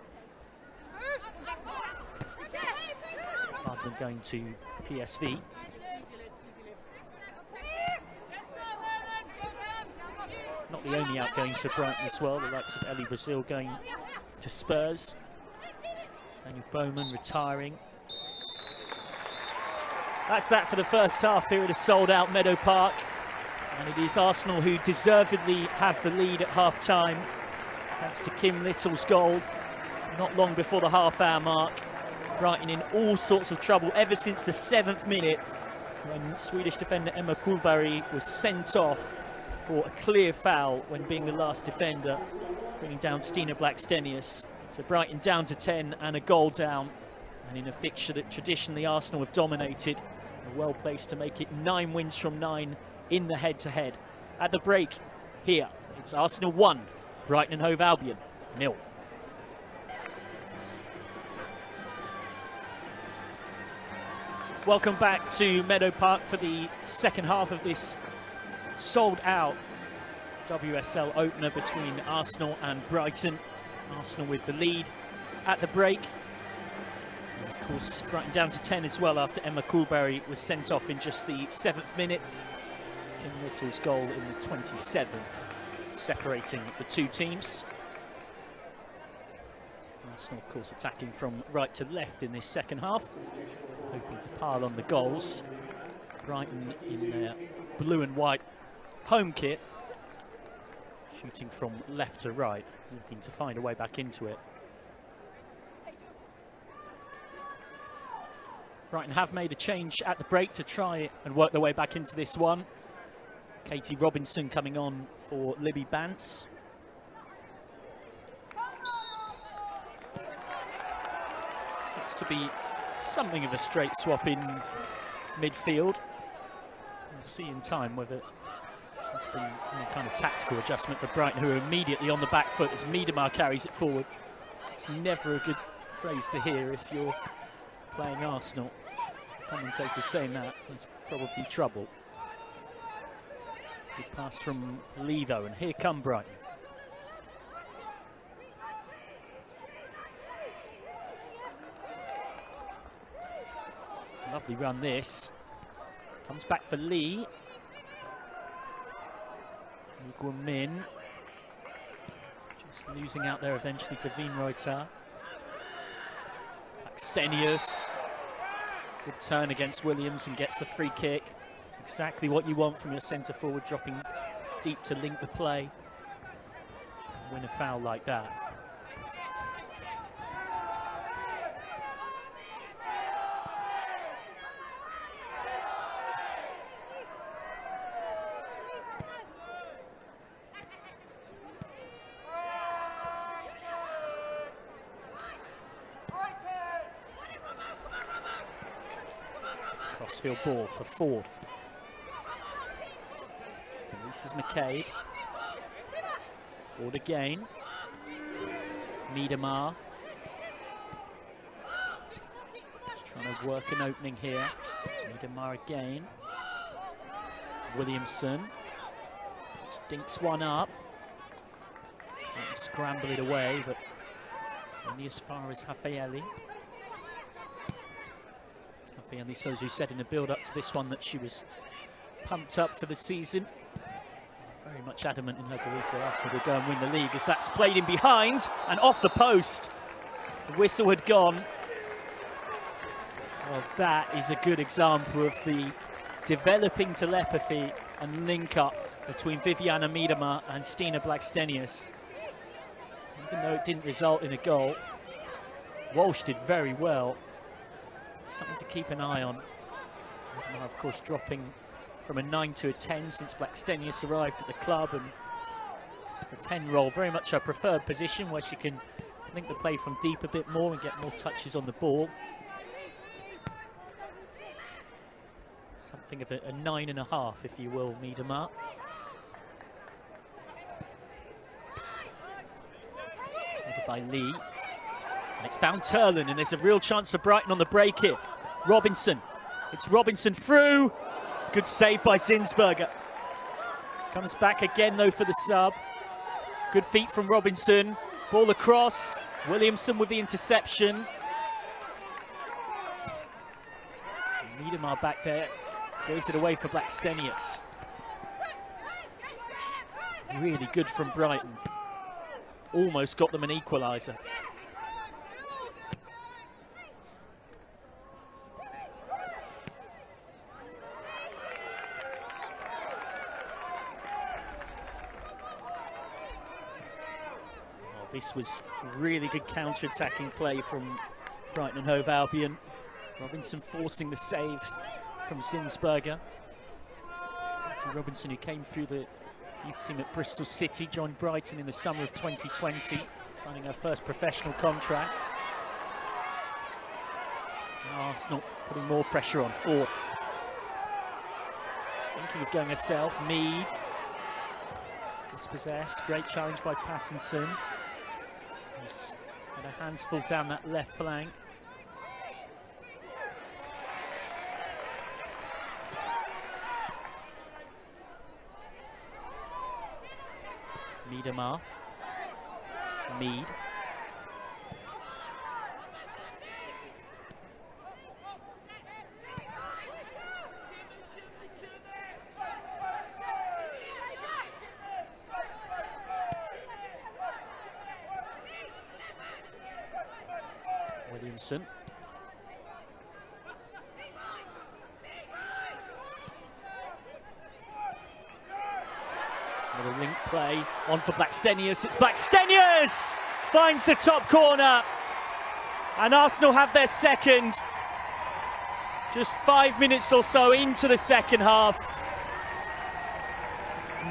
Cardman going to PSV. Not the only outgoings for Brighton as well, the likes of Ellie Brazil going to Spurs. Daniel Bowman retiring. That's that for the first half here at a sold-out Meadow Park. And it is Arsenal who deservedly have the lead at half-time, thanks to Kim Little's goal not long before the half-hour mark. Brighton in all sorts of trouble ever since the 7th minute, when Swedish defender Emma Kullberg was sent off for a clear foul when being the last defender, bringing down Stina Blackstenius. So Brighton down to 10 and a goal down, and in a fixture that traditionally Arsenal have dominated, are well placed to make it 9 wins from 9 in the head-to-head. At the break here, it's Arsenal 1, Brighton and Hove Albion 0. Welcome back to Meadow Park for the second half of this sold-out WSL opener between Arsenal and Brighton. Arsenal with the lead at the break. And of course, Brighton down to 10 as well after Emma Kullberg was sent off in just the 7th minute. Kim Little's goal in the 27th, separating the two teams. Arsenal, of course, attacking from right to left in this second half, hoping to pile on the goals. Brighton in their blue and white home kit, shooting from left to right, looking to find a way back into it. Brighton have made a change at the break to try and work their way back into this one. Katie Robinson coming on for Libby Bance. Looks to be something of a straight swap in midfield. We'll see in time whether it's been any kind of tactical adjustment for Brighton, who are immediately on the back foot as Miedemar carries it forward. It's never a good phrase to hear if you're playing Arsenal. Commentators saying that, there's probably trouble. Good pass from Lee though, and here come Brighton. Lovely run this. Comes back for Lee. Min just losing out there eventually to Wienreuter. Blackstenius, good turn against Williams and gets the free kick. It's exactly what you want from your centre forward, dropping deep to link the play. Win a foul like that. Crossfield ball for Ford. Releases McCabe. Ford again. Miedemar. Just trying to work an opening here. Miedemar again. Williamson. Just dinks one up. Trying to scramble it away, but only as far as Raffaelli. Raffaelli, so as you said in the build-up to this one, that she was pumped up for the season. Very much adamant in her belief that Arsenal will go and win the league, as that's played in behind and off the post. The whistle had gone. Well, that is a good example of the developing telepathy and link-up between Viviana Miedemar and Stina Blackstenius. Even though it didn't result in a goal, Walsh did very well. Something to keep an eye on. Miedemar, of course, dropping from a 9 to a 10 since Blackstenius arrived at the club, and the 10 role very much her preferred position, where she can link the play from deep a bit more and get more touches on the ball. Something of a 9.5, if you will, Miedemar. Headed by Lee. And it's found Turlin, and there's a real chance for Brighton on the break here. Robinson. It's Robinson through. Good save by Zinsberger. Comes back again, though, for the sub. Good feet from Robinson. Ball across. Williamson with the interception. Miedemar back there. Clears it away for Blackstenius. Really good from Brighton. Almost got them an equaliser. This was really good counter-attacking play from Brighton and Hove Albion. Robinson forcing the save from Zinsberger. Robinson, who came through the youth team at Bristol City, joined Brighton in the summer of 2020, signing her first professional contract. Now Arsenal putting more pressure on Ford. Thinking of going herself. Mead. Dispossessed. Great challenge by Pattinson. He's got her hands full down that left flank. Miedemar. Mead. Williamson. Another link play on for Blackstenius. It's Blackstenius! Finds the top corner. And Arsenal have their second. Just 5 minutes or so into the second half.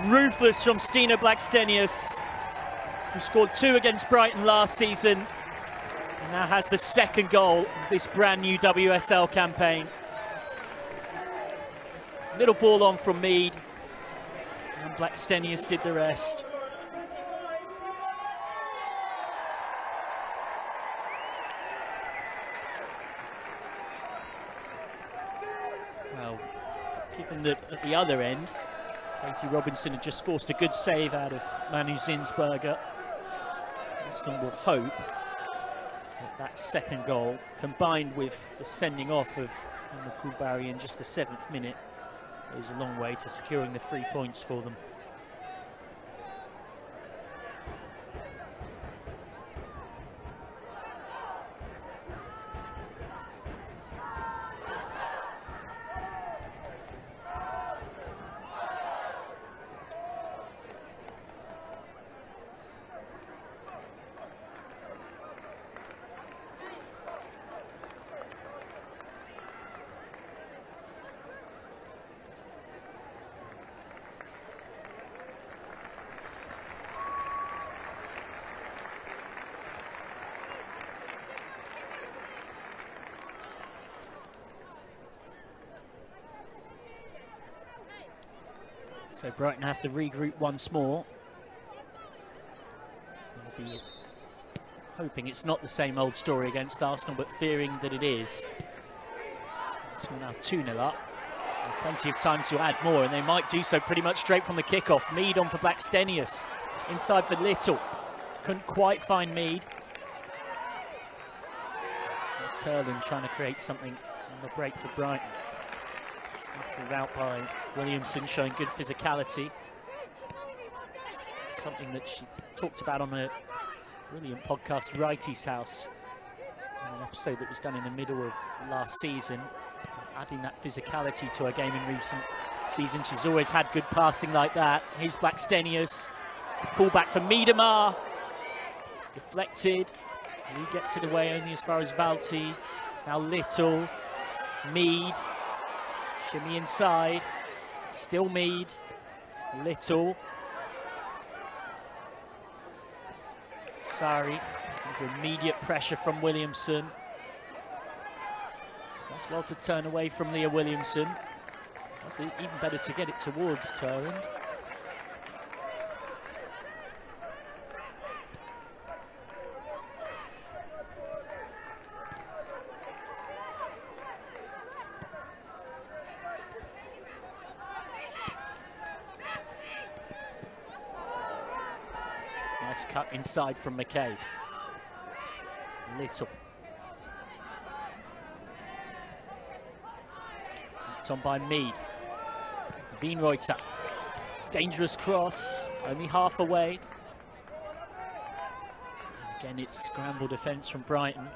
Ruthless from Stina Blackstenius, who scored 2 against Brighton last season. And now has the second goal of this brand new WSL campaign. Little ball on from Mead. And Blackstenius did the rest. Well, given that at the other end, Katie Robinson had just forced a good save out of Manu Zinsberger, Arsenal will hope that second goal, combined with the sending off of Anna Kulbari in just the 7th minute, goes a long way to securing the 3 points for them. So Brighton have to regroup once more. They'll be hoping it's not the same old story against Arsenal, but fearing that it is. Arsenal now 2-0 up. Plenty of time to add more, and they might do so pretty much straight from the kickoff. Mead on for Blackstenius. Inside for Little. Couldn't quite find Mead. Turlin trying to create something on the break for Brighton. Snuffled out by Williamson, showing good physicality. Something that she talked about on a brilliant podcast, Righty's House, an episode that was done in the middle of last season, adding that physicality to her game in recent seasons. She's always had good passing like that. Here's Blackstenius. Pull back for Miedemar. Deflected. He gets it away only as far as Valti. Now Little. Mead. Shimmy inside. Still Mead. Little. Sari under immediate pressure from Williamson. Does well to turn away from Leah Williamson. Does it even better to get it towards Turland. Nice cut inside from McCabe. Little. It's on by Mead. Wienreuter. Dangerous cross, only half away. And again, it's scramble defence from Brighton.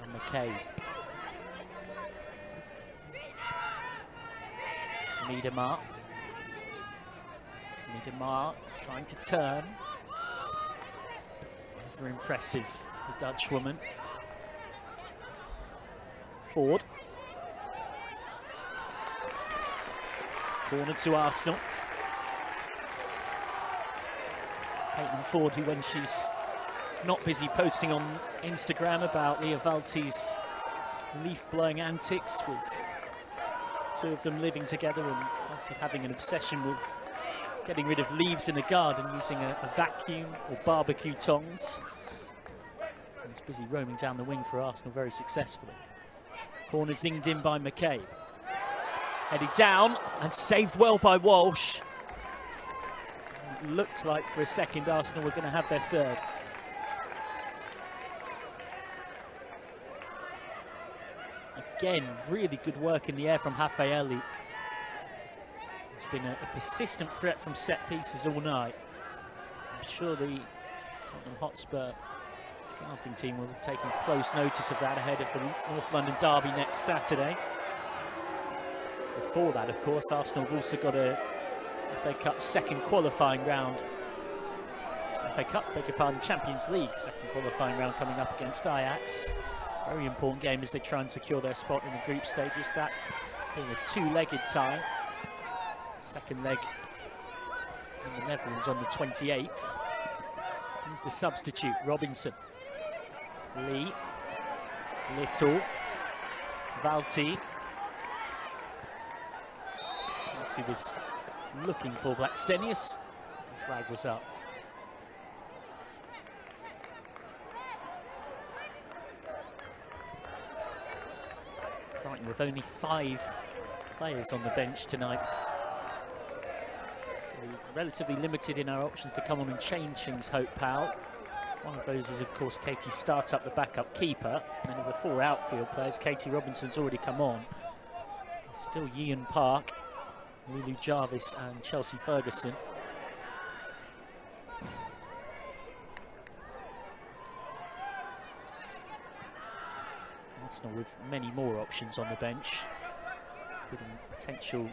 And McCabe. Miedemar. Miedemar trying to turn. Ever impressive, the Dutch woman. Ford. Corner to Arsenal. Caitlin Ford, who when she's not busy posting on Instagram about Leah Valti's leaf-blowing antics with two of them living together and Valti having an obsession with getting rid of leaves in the garden using a vacuum or barbecue tongs. He's busy roaming down the wing for Arsenal very successfully. Corner zinged in by McCabe. Headed down and saved well by Walsh. It looked like for a second Arsenal were going to have their third. Again, really good work in the air from Raffaelli. It's been a persistent threat from set pieces all night. I'm sure the Tottenham Hotspur scouting team will have taken close notice of that ahead of the North London derby next Saturday. Before that, of course, Arsenal have also got a FA Cup second qualifying round. FA Cup, beg your pardon, Champions League second qualifying round coming up against Ajax. Very important game as they try and secure their spot in the group stages. That being a two-legged tie. Second leg in the Netherlands on the 28th. Here's the substitute, Robinson. Lee. Little. Valti. Valti was looking for Blackstenius. The flag was up. Brighton with only 5 players on the bench tonight. So relatively limited in our options to come on and change things, Hope Powell. One of those is, of course, Katie Startup, the backup keeper. And then of the 4 outfield players, Katie Robinson's already come on. Still Ian Park, Lulu Jarvis and Chelsea Ferguson. Arsenal with many more options on the bench, including potential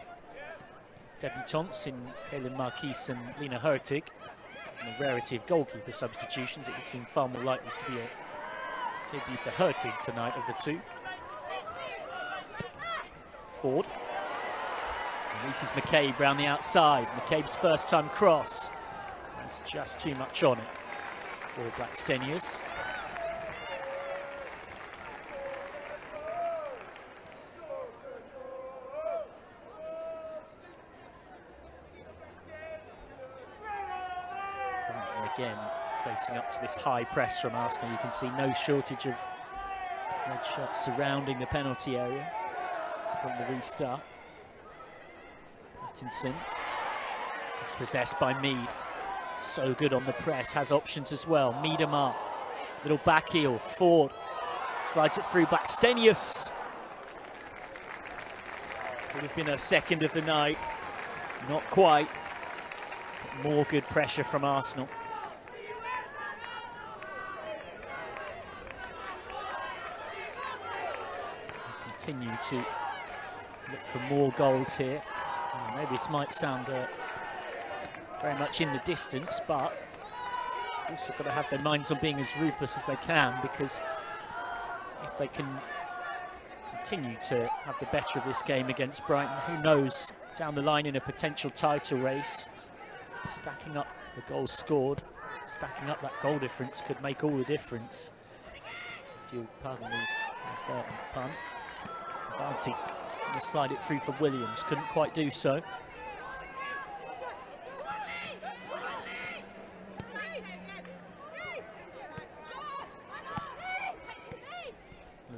debutantes in Kaylin Marquise and Lena Hurtig. And the rarity of goalkeeper substitutions, it would seem far more likely to be a debut for Hurtig tonight of the two. Ford. Releases McCabe round the outside. McCabe's first time cross. There's just too much on it for Blackstenius. again facing up to this high press from Arsenal. You can see no shortage of red shirts surrounding the penalty area from the restart. Pattinson is possessed by Mead. So good on the press, has options as well. Miedemar, little back heel, Ford slides it through. Blackstenius. Could have been her second of the night. Not quite. But more good pressure from Arsenal. They continue to look for more goals here. I know this might sound very much in the distance, but also got to have their minds on being as ruthless as they can, because if they can continue to have the better of this game against Brighton, who knows, down the line in a potential title race, stacking up the goals scored, stacking up that goal difference could make all the difference. If you'll pardon the pun. Barty trying to slide it through for Williams, couldn't quite do so.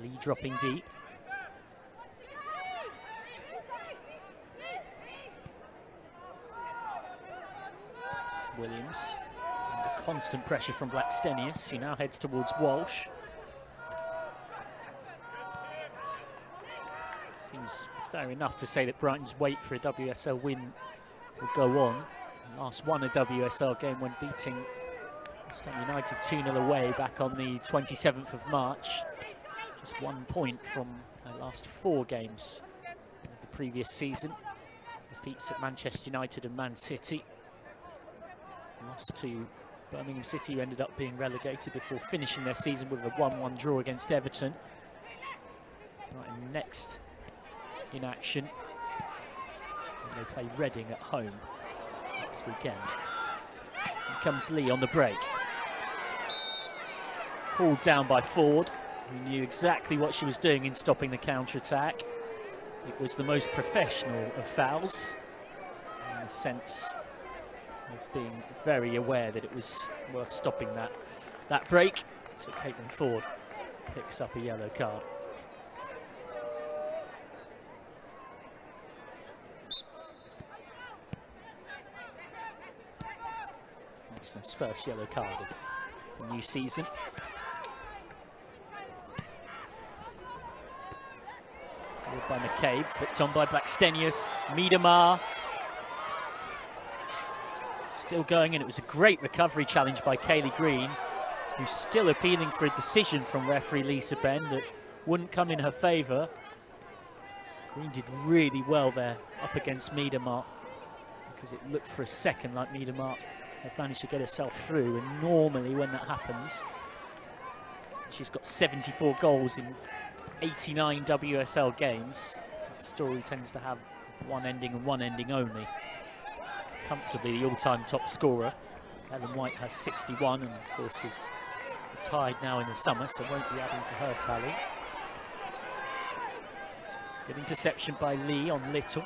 Lee dropping deep. Williams under constant pressure from Blackstenius, who now heads towards Walsh. Seems fair enough to say that Brighton's wait for a WSL win will go on. Last won a WSL game when beating West Ham United 2-0 away back on the 27th of March. Just 1 point from their last 4 games of the previous season. Defeats at Manchester United and Man City. Lost to Birmingham City, who ended up being relegated before finishing their season with a 1-1 draw against Everton. Brighton next in action. And they play Reading at home next weekend. Here comes Lee on the break. Hauled down by Ford, who knew exactly what she was doing in stopping the counter-attack. It was the most professional of fouls, in the sense of being very aware that it was worth stopping that break. So Caitlin Ford picks up a yellow card. Arsenal's first yellow card of the new season. Followed by McCabe, flicked on by Blackstenius. Miedemar still going, and it was a great recovery challenge by Kaylee Green, who's still appealing for a decision from referee Lisa Benn that wouldn't come in her favour. Green did really well there up against Miedemar, because it looked for a second like Miedemar had managed to get herself through, and normally when that happens, she's got 74 goals in 89 WSL games. That story tends to have one ending and one ending only. Comfortably the all-time top scorer. Ellen White has 61 and of course is tied now in the summer, so won't be adding to her tally. Good interception by Lee on Little.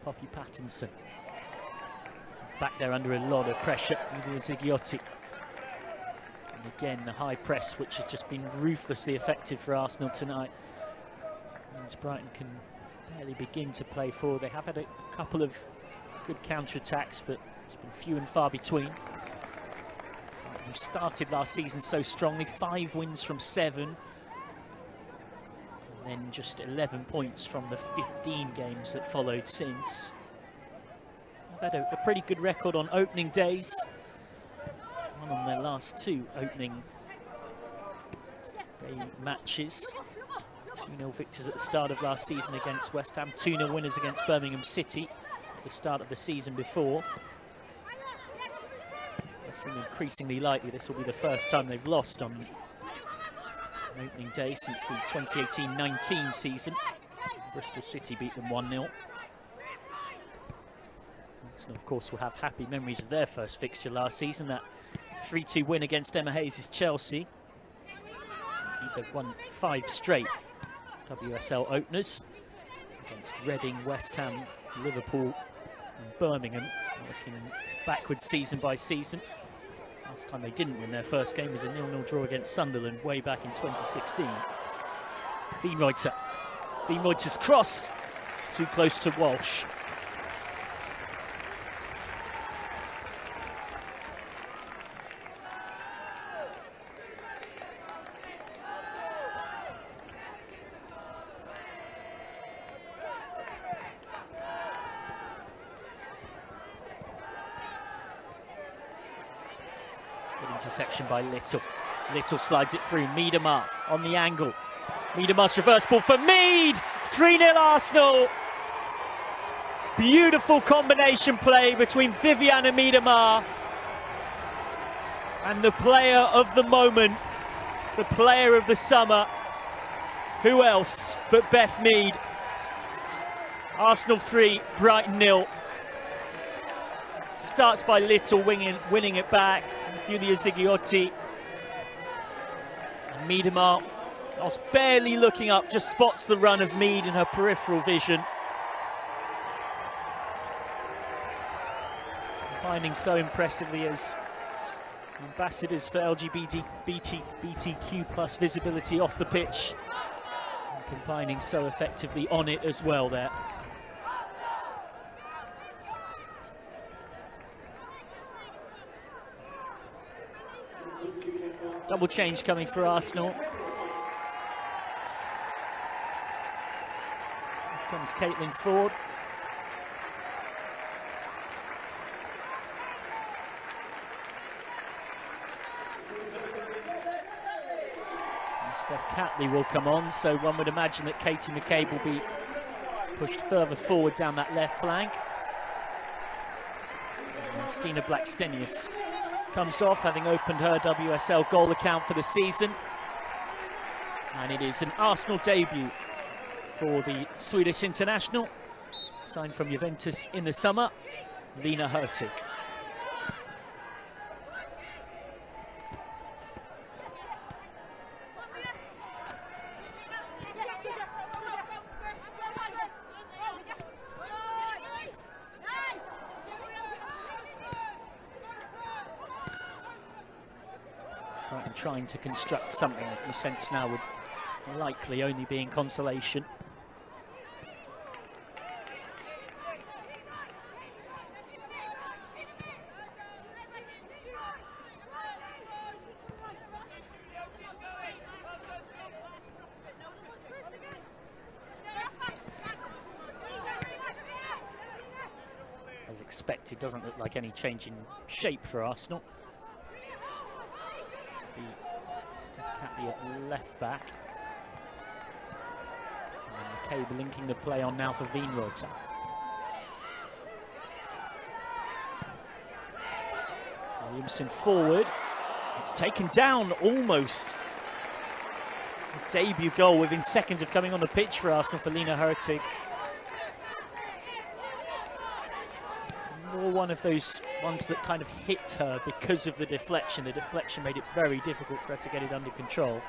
Poppy Pattinson back there under a lot of pressure with Zigliotti. And again, the high press, which has just been ruthlessly effective for Arsenal tonight, means Brighton can barely begin to play forward. They have had a couple of good counter-attacks, but it's been few and far between. Who started last season so strongly, 5 wins from 7. And then just 11 points from the 15 games that followed since. They've had a pretty good record on opening days. One on their last 2 opening day matches. 2-0 victors at the start of last season against West Ham. 2-0 winners against Birmingham City at the start of the season before. It seems increasingly likely this will be the first time they've lost on opening day since the 2018-19 season. Bristol City beat them 1-0. Arsenal, of course, will have happy memories of their first fixture last season, that 3-2 win against Emma Hayes' Chelsea. They've won 5 straight WSL openers against Reading, West Ham, Liverpool and Birmingham, working backwards season by season. Last time they didn't win their first game was a 0-0 draw against Sunderland way back in 2016. Wienreuter. Wienreuter's cross, too close to Walsh. Good interception by Little. Little slides it through. Miedema on the angle. Miedema's reverse ball for Mead. 3-0 Arsenal. Beautiful combination play between Vivianne Miedema and the player of the moment, the player of the summer. Who else but Beth Mead? Arsenal 3, Brighton 0. Starts by Little winning it back. Fulia Zigiotti. And Miedema, whilst barely looking up, just spots the run of Mead in her peripheral vision. Combining so impressively as ambassadors for LGBTQ+ visibility off the pitch. And combining so effectively on it as well there. Double change coming for Arsenal. Here comes Caitlin Ford. And Steph Catley will come on, so one would imagine that Katie McCabe will be pushed further forward down that left flank. And Stina Blackstenius comes off, having opened her WSL goal account for the season. And it is an Arsenal debut for the Swedish international, signed from Juventus in the summer, Lina Hurtig. Brighton trying to construct something that you sense now would likely only be in consolation. As expected, doesn't look like any change in shape for Arsenal. Steph Catley at left back. And McCabe linking the play on now for Wienreuter. Williamson forward. It's taken down almost. A debut goal within seconds of coming on the pitch for Arsenal for Lina Hurtig. More one of those ones that kind of hit her because of the deflection. The deflection made it very difficult for her to get it under control.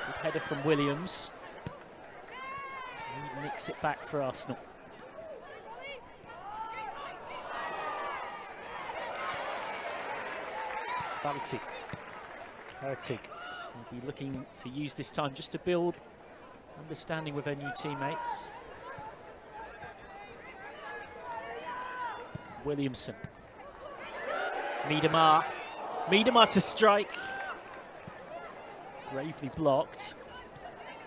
Good header from Williams. He nicks it back for Arsenal. Valti. Hurtig will be looking to use this time just to build understanding with her new teammates. Williamson. Miedema. Miedema to strike. Bravely blocked.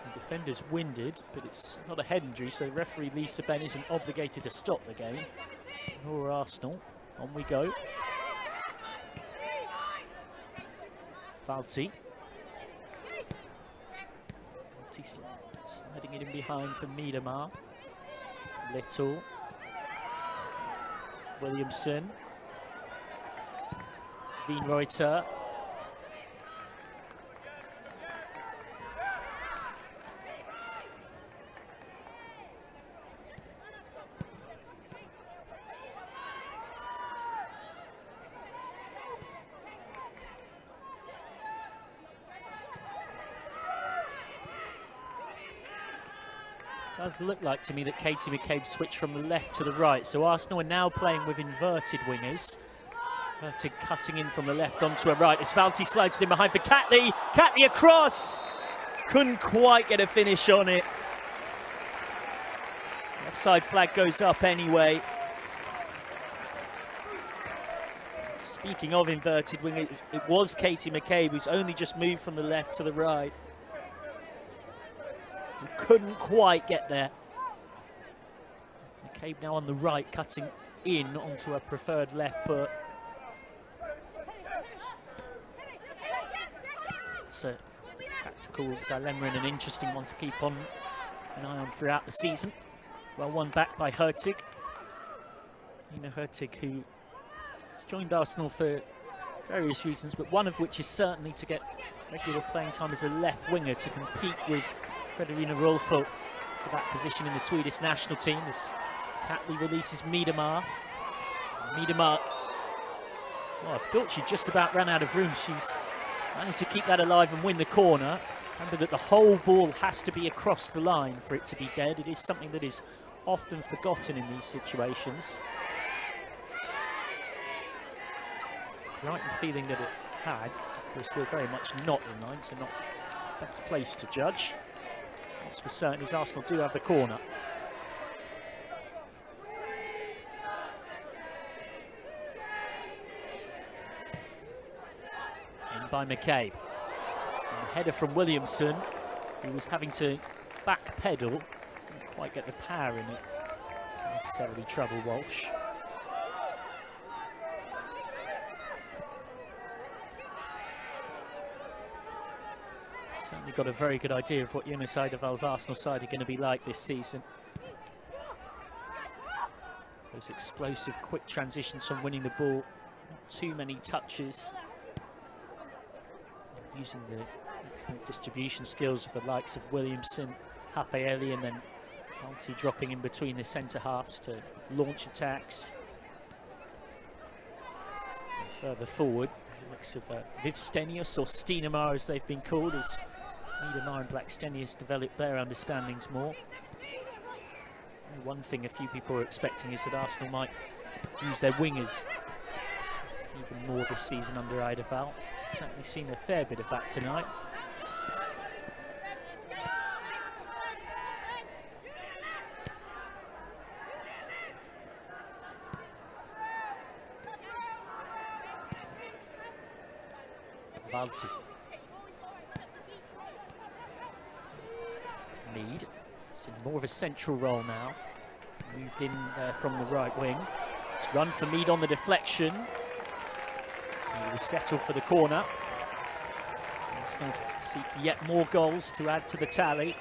The defender's winded, but it's not a head injury, so referee Lisa Ben isn't obligated to stop the game. Nor Arsenal. On we go. Valti. Valti sliding it in behind for Miedema. Little. Williamson. Wienreuter. does look like to me that Katie McCabe switched from the left to the right. So Arsenal are now playing with inverted wingers. Hurtig cutting in from the left onto her right as Valti slides it in behind for Catley. Catley across! Couldn't quite get a finish on it. The offside flag goes up anyway. Speaking of inverted wing, it was Katie McCabe who's only just moved from the left to the right. Who couldn't quite get there. McCabe now on the right, cutting in onto her preferred left foot. It's a tactical dilemma and an interesting one to keep an eye on throughout the season. Well won back by Hurtig. Nina Hurtig, who has joined Arsenal for various reasons, but one of which is certainly to get regular playing time as a left winger to compete with Frederina Rolfo for that position in the Swedish national team as Catley releases Miedemar. Miedemar, well, I thought she just about ran out of room. She's managed to keep that alive and win the corner. Remember that the whole ball has to be across the line for it to be dead. It is something that is often forgotten in these situations. Brighton feeling that it had. Of course, we're very much not in line, so not best place to judge. What's for certain is Arsenal do have the corner. In by McCabe. And the header from Williamson, who was having to back pedal. Didn't quite get the power in it to necessarily trouble Walsh. Certainly got a very good idea of what Jonas Eidevall's Arsenal side are going to be like this season. Those explosive, quick transitions from winning the ball, not too many touches. Using the excellent distribution skills of the likes of Williamson, Hafeeli, and then Valti dropping in between the centre halves to launch attacks. And further forward, the likes of Vivstenius, or Steenemar as they've been called, as Miedemar and Blackstenius develop their understandings more. And one thing a few people are expecting is that Arsenal might use their wingers even more this season under Eidevall. Certainly seen a fair bit of that tonight. Valti. Mead is in more of a central role now. Moved in there from the right wing. It's run for Mead on the deflection. He will settle for the corner. Arsenal seek yet more goals to add to the tally.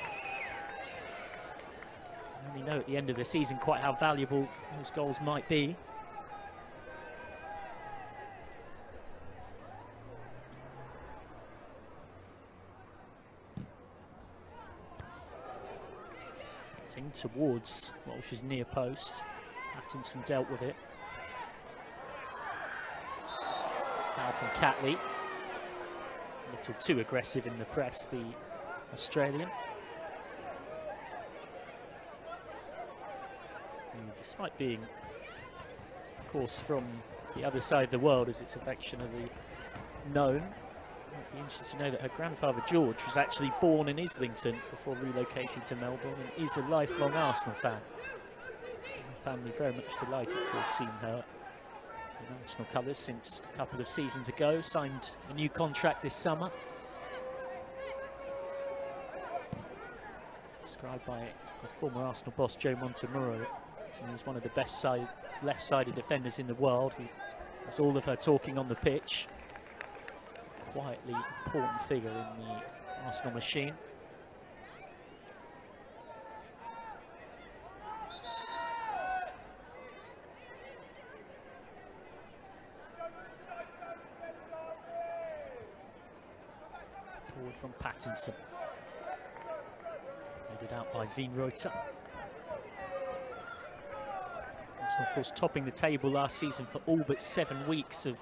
I only know at the end of the season quite how valuable those goals might be. In towards Walsh's near post. Pattinson dealt with it. Foul from Catley. A little too aggressive in the press, the Australian. And despite being, of course, from the other side of the world, as it's affectionately known, might be interested to know that her grandfather George was actually born in Islington before relocating to Melbourne and is a lifelong Arsenal fan. So my family very much delighted to have seen her in Arsenal colours since a couple of seasons ago. Signed a new contract this summer. Described by the former Arsenal boss Joe Montemurro to me as one of the best left-sided defenders in the world, who does all of her talking on the pitch. Quietly important figure in the Arsenal machine. Forward from Pattinson. Headed out by Wienreuter. Arsenal, of course, topping the table last season for all but 7 weeks of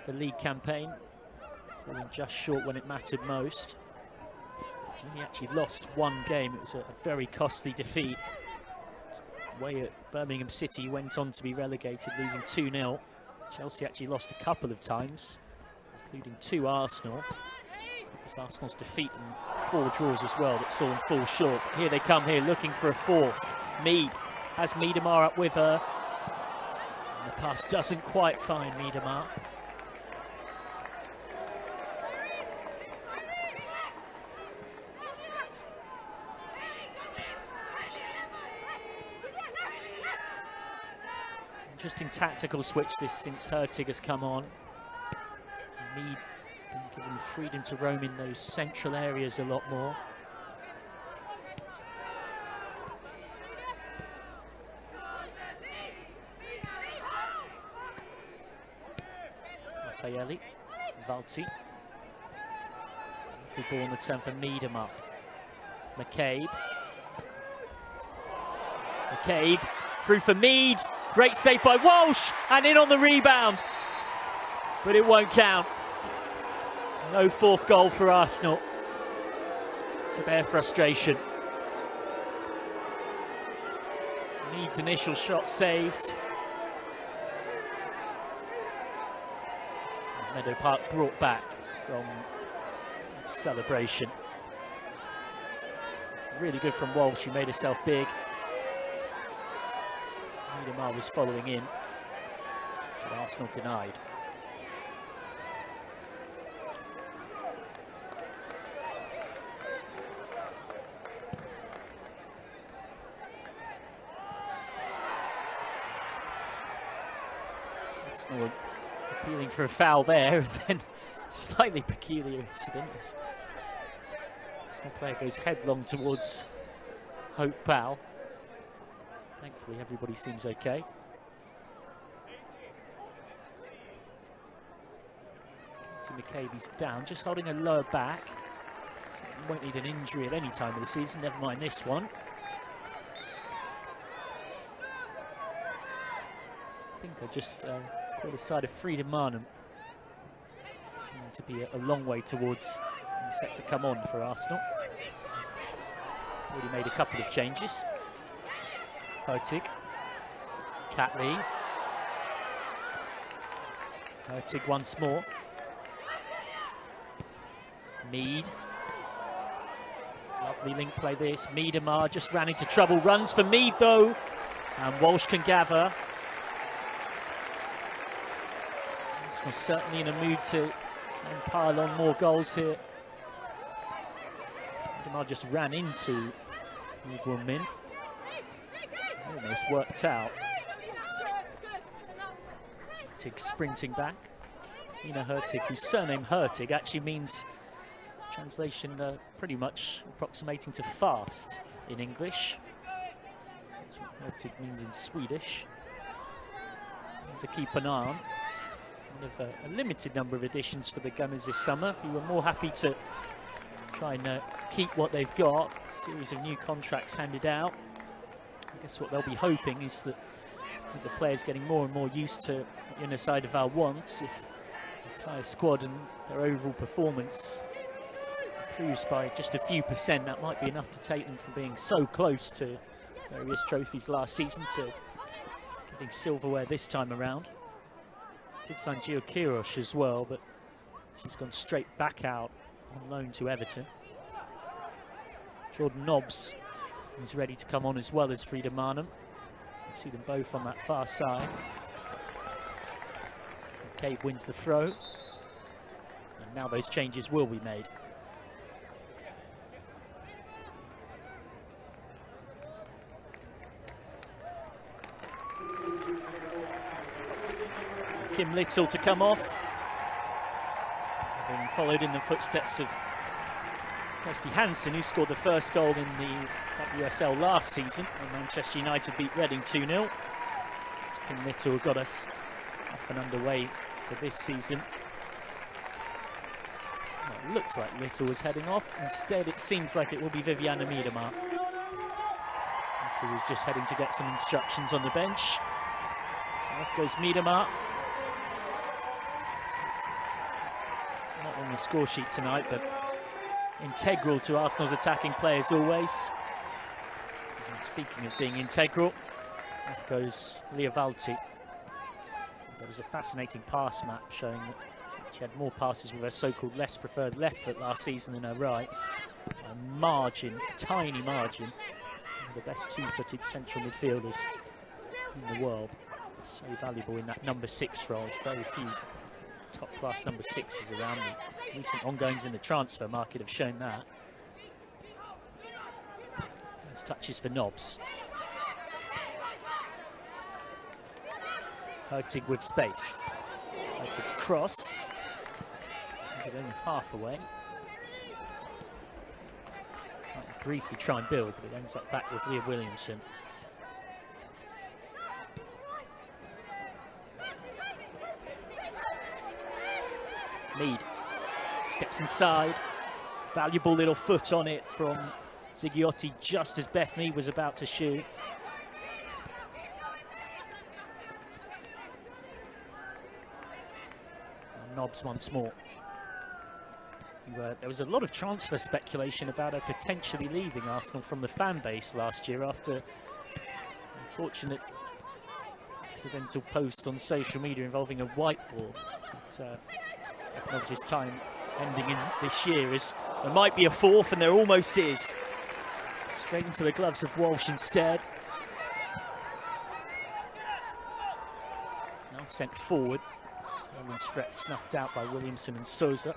the league campaign. Falling just short when it mattered most. Only actually lost one game. It was a very costly defeat. Away at Birmingham City, went on to be relegated, losing 2-0. Chelsea actually lost a couple of times, including to Arsenal. It was Arsenal's defeat and 4 draws as well that saw them fall short. Here they come here, looking for a fourth. Mead has Miedemar up with her. And the pass doesn't quite find Miedemar. Interesting tactical switch this since Hurtig has come on. Mead being given freedom to roam in those central areas a lot more. Raffaelli, Valti. Lovely ball on the turn for Miedemar. McCabe. McCabe through for Mead. Great save by Walsh, and in on the rebound. But it won't count. No fourth goal for Arsenal. To their frustration. Mead's initial shot saved. Meadow Park brought back from celebration. Really good from Walsh, who made herself big. Miedemar was following in, but Arsenal denied. Arsenal appealing for a foul there, and then slightly peculiar incident. Arsenal player goes headlong towards Hope Powell. Thankfully, everybody seems okay. To McCabe, who's down, just holding a lower back. So he won't need an injury at any time of the season, never mind this one. I think I just caught a side of Freedom Marnham. Seeming to be a long way towards being set to come on for Arsenal. Already made a couple of changes. Hurtig, Catley, Hurtig once more, Mead, lovely link play this, Miedemar just ran into trouble, runs for Mead though, and Walsh can gather. Arsenal certainly in a mood to try and pile on more goals here. Miedemar just ran into Nguyen Min. Almost worked out. Hurtig sprinting back. Ina Hurtig, whose surname Hurtig actually means, translation pretty much approximating to fast in English. That's what Hurtig means in Swedish. And to keep an eye on. One of a limited number of additions for the Gunners this summer, who are more happy to try and keep what they've got. A series of new contracts handed out. I guess what they'll be hoping is that with the players getting more and more used to the inner side of our wants, if the entire squad and their overall performance improves by just a few percent, that might be enough to take them from being so close to various trophies last season to getting silverware this time around. Did sign Gio Kirosh as well, but she's gone straight back out on loan to Everton. Jordan Nobbs is ready to come on as well as Freedom Marnham. You can see them both on that far side. McCabe wins the throw. And now those changes will be made. Kim Little to come off. Having followed in the footsteps of Kirsty Hansen, who scored the first goal in the WSL last season when Manchester United beat Reading 2-0. Kim Little got us off and underway for this season. Well, it looked like Little was heading off. Instead, it seems like it will be Viviana Miedemar. Little was just heading to get some instructions on the bench. So off goes Miedemar. Not on the score sheet tonight, but integral to Arsenal's attacking play as always. And speaking of being integral, off goes Leovalti. There was a fascinating pass map showing that she had more passes with her so-called less preferred left foot last season than her right. A margin, a tiny margin. One of the best two-footed central midfielders in the world. So valuable in that number 6 role. There's very few top-class number 6s around them. Recent ongoings in the transfer market have shown that. First touches for Nobbs. Hurtig with space. Hurtig's cross. Only half away. Might briefly try and build, but it ends up back with Leah Williamson. Mead steps inside. Valuable little foot on it from Zighiotti just as Beth Mead was about to shoot. And Nobbs once more. There was a lot of transfer speculation about her potentially leaving Arsenal from the fan base last year after an unfortunate accidental post on social media involving a whiteboard. Nobbs' time ending in this year is there might be a 4th, and there almost is. Straight into the gloves of Walsh instead. Now sent forward. Turner's threat snuffed out by Williamson and Souza.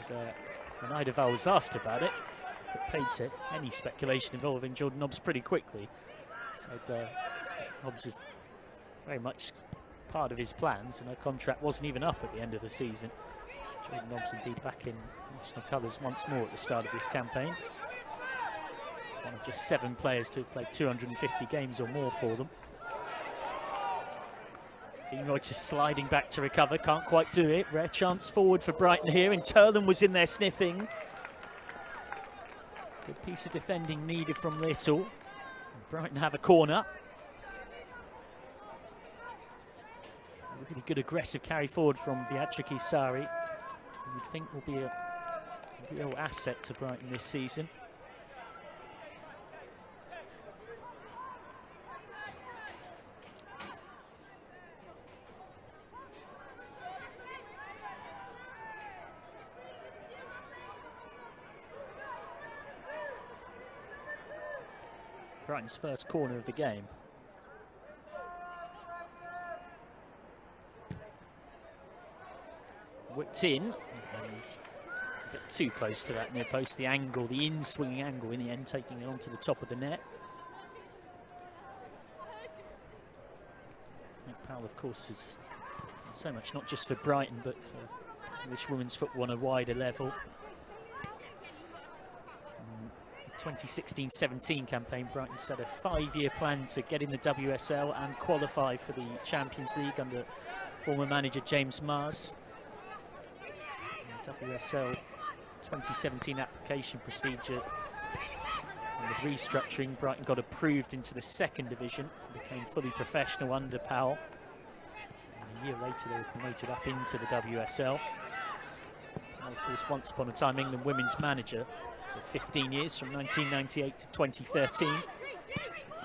But when Idaval was asked about it, it paid to any speculation involving Jordan Nobbs pretty quickly. Said Nobbs is very much part of his plans, and her contract wasn't even up at the end of the season. Jordan Nobbs indeed back in national colours once more at the start of this campaign. One of just 7 players to have played 250 games or more for them. Reuter sliding back to recover, can't quite do it. Rare chance forward for Brighton here, and Turlin was in there sniffing. Good piece of defending needed from Little. And Brighton have a corner. Really good aggressive carry forward from Beatrice Sari, who you'd think will be a real asset to Brighton this season. Brighton's first corner of the game. Whipped in, and a bit too close to that near post. The angle, the in-swinging angle in the end, taking it onto the top of the net. Powell, of course, is so much not just for Brighton, but for English women's football on a wider level. 2016-17 campaign, Brighton set a 5-year plan to get in the WSL and qualify for the Champions League under former manager James Mars. The WSL 2017 application procedure and the restructuring, Brighton got approved into the 2nd division, became fully professional under Powell. And a year later they were promoted up into the WSL. And of course, once upon a time, England women's manager for 15 years, from 1998 to 2013.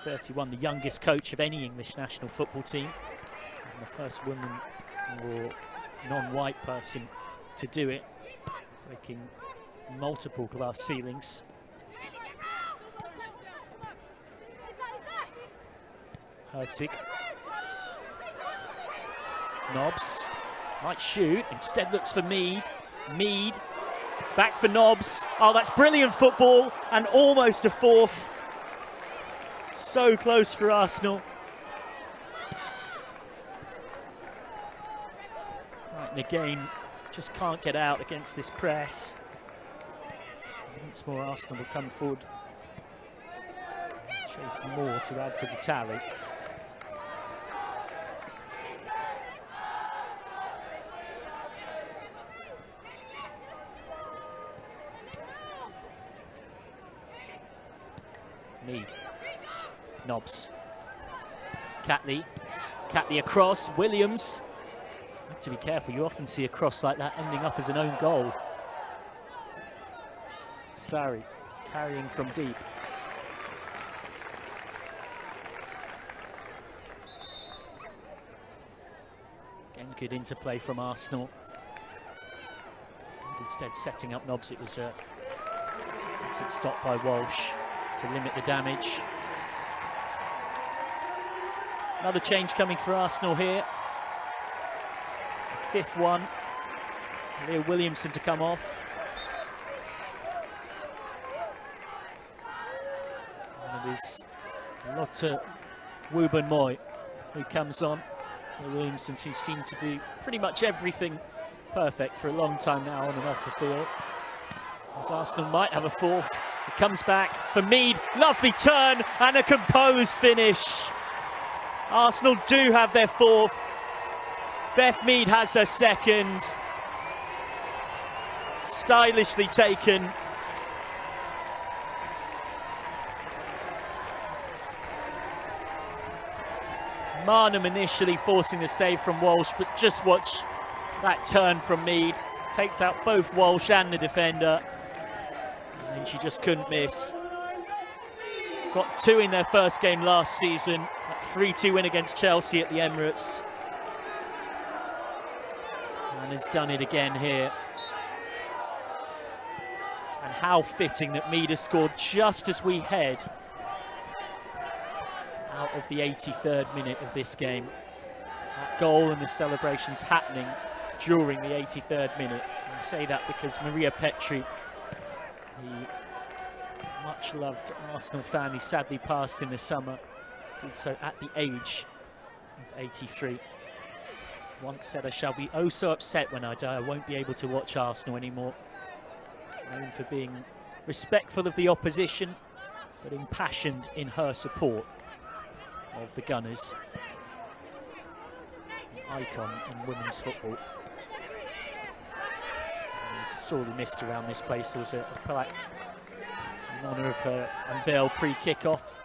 31, the youngest coach of any English national football team. And the first woman or non-white person to do it, breaking multiple glass ceilings. Hurtig. Nobbs might shoot, instead looks for Mead. Mead back for Nobbs. Oh, that's brilliant football, and almost a 4th. So close for Arsenal. Right, and again, just can't get out against this press. Once more, Arsenal will come forward. Chase more to add to the tally. Mead. Nobbs. Catley. Catley across. Williams. You have to be careful. You often see a cross like that ending up as an own goal. Sarri carrying from deep. Again, good interplay from Arsenal. Instead, setting up Nobbs, it was a decent stop by Walsh to limit the damage. Another change coming for Arsenal here. Fifth one. Leo Williamson to come off. And it is Lotte Wubben-Moy who comes on. Leo Williamson, who seemed to do pretty much everything perfect for a long time now on and off the field. As Arsenal might have a fourth. It comes back for Mead. Lovely turn and a composed finish. Arsenal do have their fourth. Beth Mead has her second. Stylishly taken. Marnham initially forcing the save from Walsh, but just watch that turn from Mead. Takes out both Walsh and the defender. And then she just couldn't miss. Got two in their first game last season. That 3-2 win against Chelsea at the Emirates. And has done it again here. And how fitting that Mead has scored just as we head out of the 83rd minute of this game. That goal and the celebrations happening during the 83rd minute. And I say that because Maria Petru, the much-loved Arsenal fan who sadly passed in the summer, did so at the age of 83. Once said, "I shall be oh so upset when I die. I won't be able to watch Arsenal anymore." Known for being respectful of the opposition, but impassioned in her support of the Gunners. An icon in women's football. And sorely missed around this place. There was a plaque in honour of her unveiled pre-kickoff.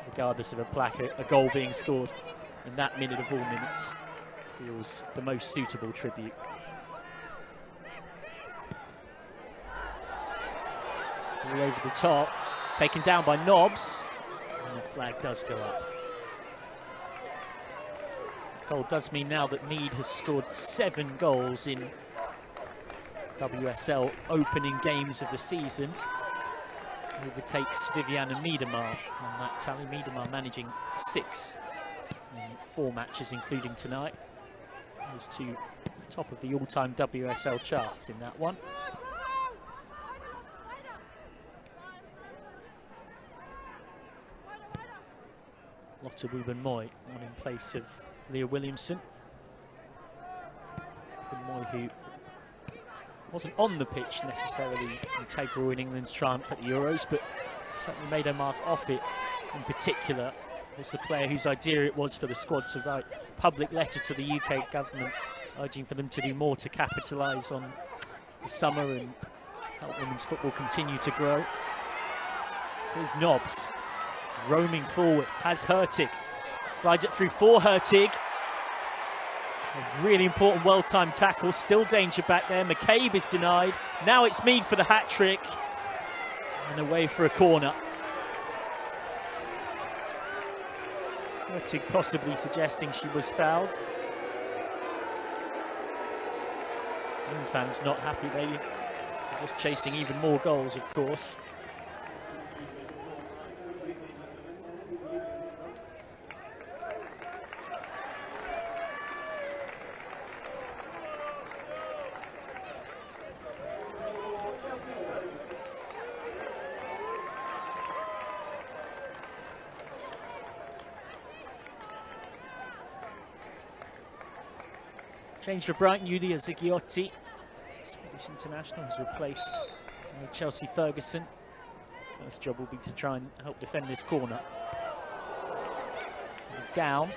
Regardless of a plaque, a goal being scored in that minute of all minutes feels the most suitable tribute. All over the top, taken down by Nobbs, and the flag does go up. The goal does mean now that Mead has scored 7 goals in WSL opening games of the season. Overtakes Viviana Miedemar on that tally. Miedemar managing 6 in 4 matches, including tonight. Those two top of the all-time WSL charts in that one. Lotte Wubben-Moy on in place of Leah Williamson. Wubben-Moy, who wasn't on the pitch necessarily integral in England's triumph at the Euros, but certainly made her mark off it. In particular, was the player whose idea it was for the squad to write a public letter to the UK government urging for them to do more to capitalise on the summer and help women's football continue to grow. So here's Nobbs roaming forward, has Hurtig, slides it through for Hurtig. A really important, well-timed tackle, still danger back there. McCabe is denied. Now it's Mead for the hat-trick. And away for a corner. Hurtig possibly suggesting she was fouled. Home fans not happy. They are just chasing even more goals, of course. Change for Brighton, Yulia Zighiotti, Swedish international, has replaced Chelsea Ferguson. First job will be to try and help defend this corner. And down.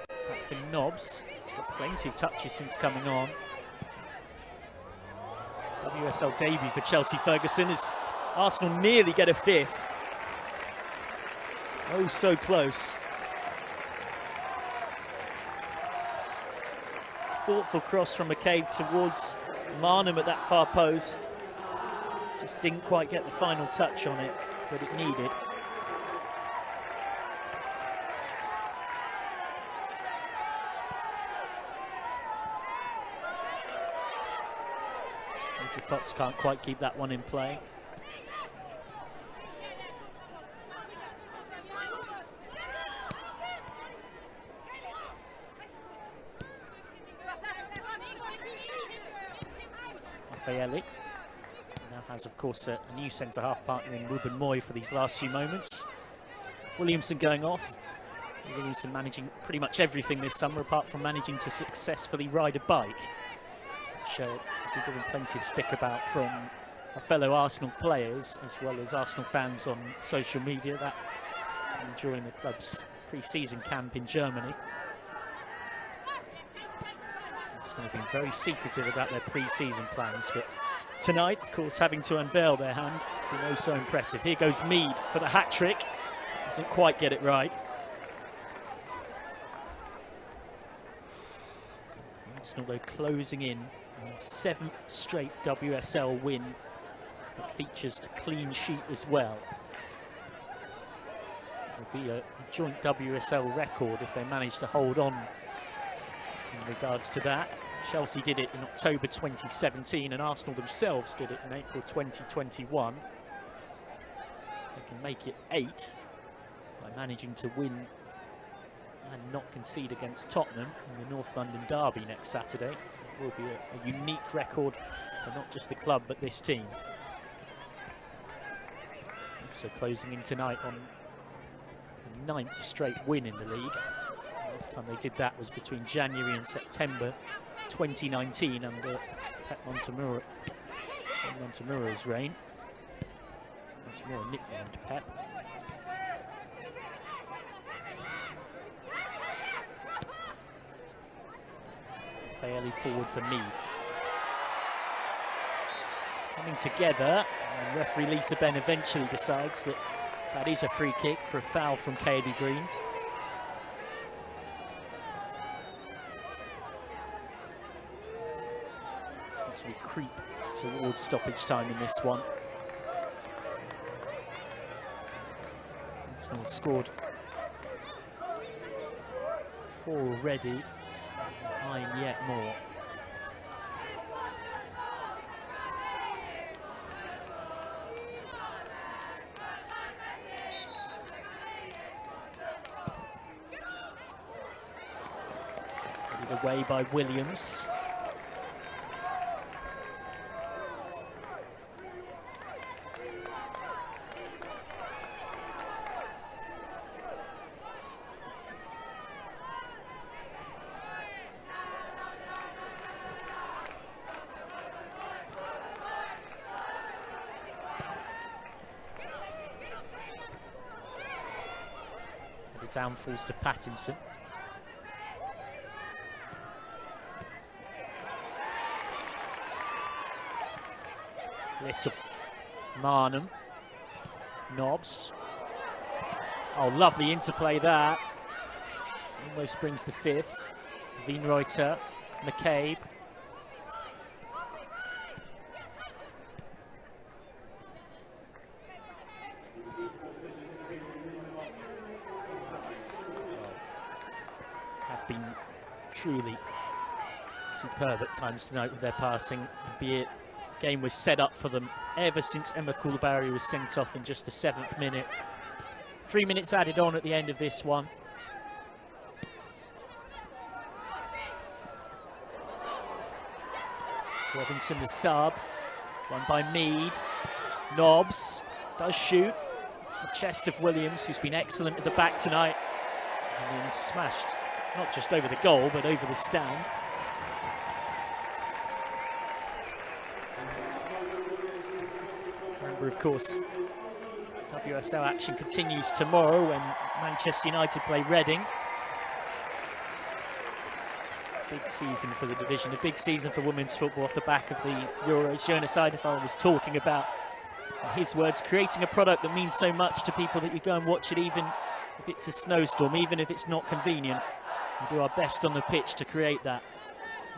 Back for Nobbs. He's got plenty of touches since coming on. WSL debut for Chelsea Ferguson as Arsenal nearly get a 5th. Oh, so close. Thoughtful cross from McCabe towards Marnham at that far post. Just didn't quite get the final touch on it that it needed. Fox can't quite keep that one in play. Raffaelli now has, of course, a new centre-half partner in Ruben Moy for these last few moments. Williamson going off. Williamson managing pretty much everything this summer, apart from managing to successfully ride a bike. Which has been given plenty of stick about from our fellow Arsenal players, as well as Arsenal fans on social media, that during the club's pre-season camp in Germany. Arsenal have been very secretive about their pre-season plans, but tonight, of course, having to unveil their hand, we know so impressive. Here goes Mead for the hat-trick. Doesn't quite get it right. Arsenal, though, closing in on a 7th straight WSL win that features a clean sheet as well. It will be a joint WSL record if they manage to hold on in regards to that. Chelsea did it in October 2017 and Arsenal themselves did it in April 2021. They can make it 8 by managing to win and not concede against Tottenham in the North London derby next Saturday. It will be a unique record for not just the club but this team. Also closing in tonight on the 9th straight win in the league. Last time they did that was between January and September 2019 under Pep Montemurro's reign. Montemurro nicknamed Pep. Fairly forward for Mead. Coming together, and referee Lisa Ben eventually decides that that is a free kick for a foul from Kaeli Green. As we creep towards stoppage time in this one. Arsenal have scored 4 already. 9 yet more. Headed away by Williams. Down falls to Pattinson. Little. Marnham. Nobbs. Oh, lovely interplay that. Almost brings the 5th. Wienreuter. McCabe. Been truly superb at times tonight with their passing, albeit the game was set up for them ever since Emma Coulibaly was sent off in just the 7th minute. 3 minutes added on at the end of this one. Robinson the sub, won by Mead. Nobbs does shoot. It's the chest of Williams, who's been excellent at the back tonight, and then smashed not just over the goal, but over the stand. Remember, of course, WSL action continues tomorrow when Manchester United play Reading. Big season for the division, a big season for women's football off the back of the Euros. Jonas Eidefeld was talking about, in his words, creating a product that means so much to people that you go and watch it even if it's a snowstorm, even if it's not convenient. We do our best on the pitch to create that.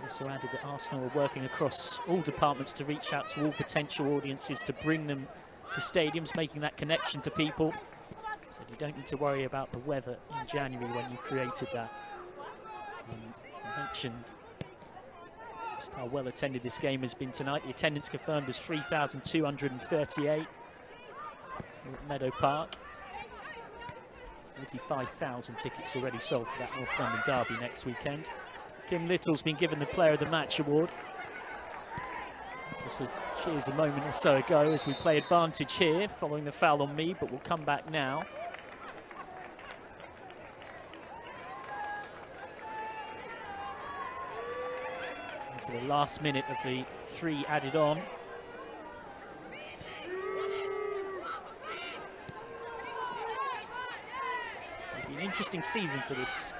Also added that Arsenal are working across all departments to reach out to all potential audiences to bring them to stadiums, making that connection to people. So you don't need to worry about the weather in January when you created that. And I mentioned just how well attended this game has been tonight. The attendance confirmed as 3,238 at Meadow Park. 45,000 tickets already sold for that North London derby next weekend. Kim Little's been given the Player of the Match award. Just cheers a moment or so ago as we play advantage here following the foul on me, but we'll come back now. Into the last minute of the 3 added on. It'll be an interesting season for this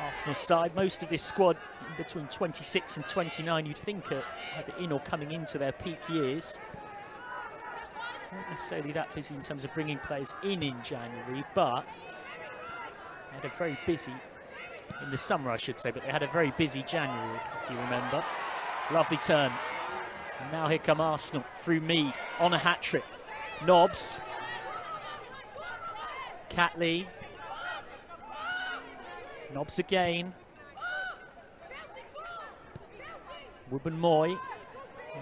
Arsenal side. Most of this squad between 26 and 29 you'd think are either in or coming into their peak years. Not necessarily that busy in terms of bringing players in January, but they had a very busy, in the summer I should say, but they had a very busy January, if you remember. Lovely turn. And now here come Arsenal through Mead on a hat-trick. Nobbs. Catley. Nobbs again. Wubben-Moy,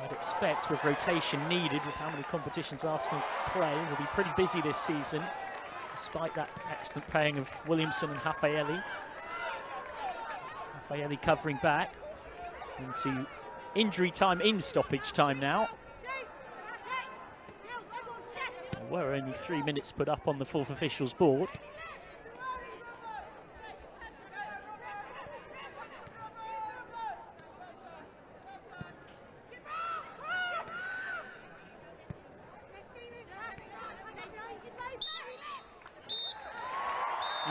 I'd expect with rotation needed, with how many competitions Arsenal play, will be pretty busy this season, despite that excellent playing of Williamson and Raffaelli. Raffaelli covering back into injury time, in stoppage time now. There were only 3 minutes put up on the fourth official's board.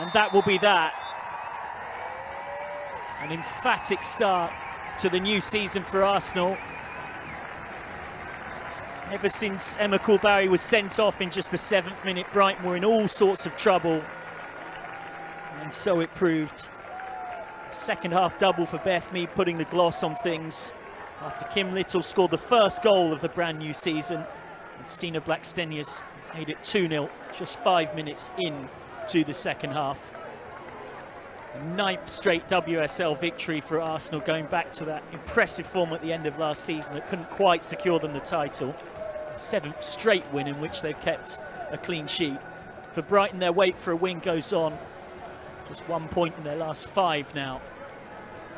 And that will be that. An emphatic start to the new season for Arsenal. Ever since Emma Coulbary was sent off in just the 7th minute, Brighton were in all sorts of trouble. And so it proved. Second half double for Beth Mead, putting the gloss on things after Kim Little scored the first goal of the brand new season. And Stina Blackstenius made it 2-0 just 5 minutes in to the second half. A 9th straight WSL victory for Arsenal, going back to that impressive form at the end of last season that couldn't quite secure them the title. A 7th straight win in which they've kept a clean sheet. For Brighton, their wait for a win goes on. Just 1 point in their last 5 now,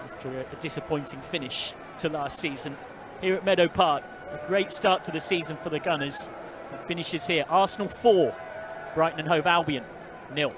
after a disappointing finish to last season. Here at Meadow Park, a great start to the season for the Gunners. It finishes here. Arsenal 4, Brighton and Hove Albion 0.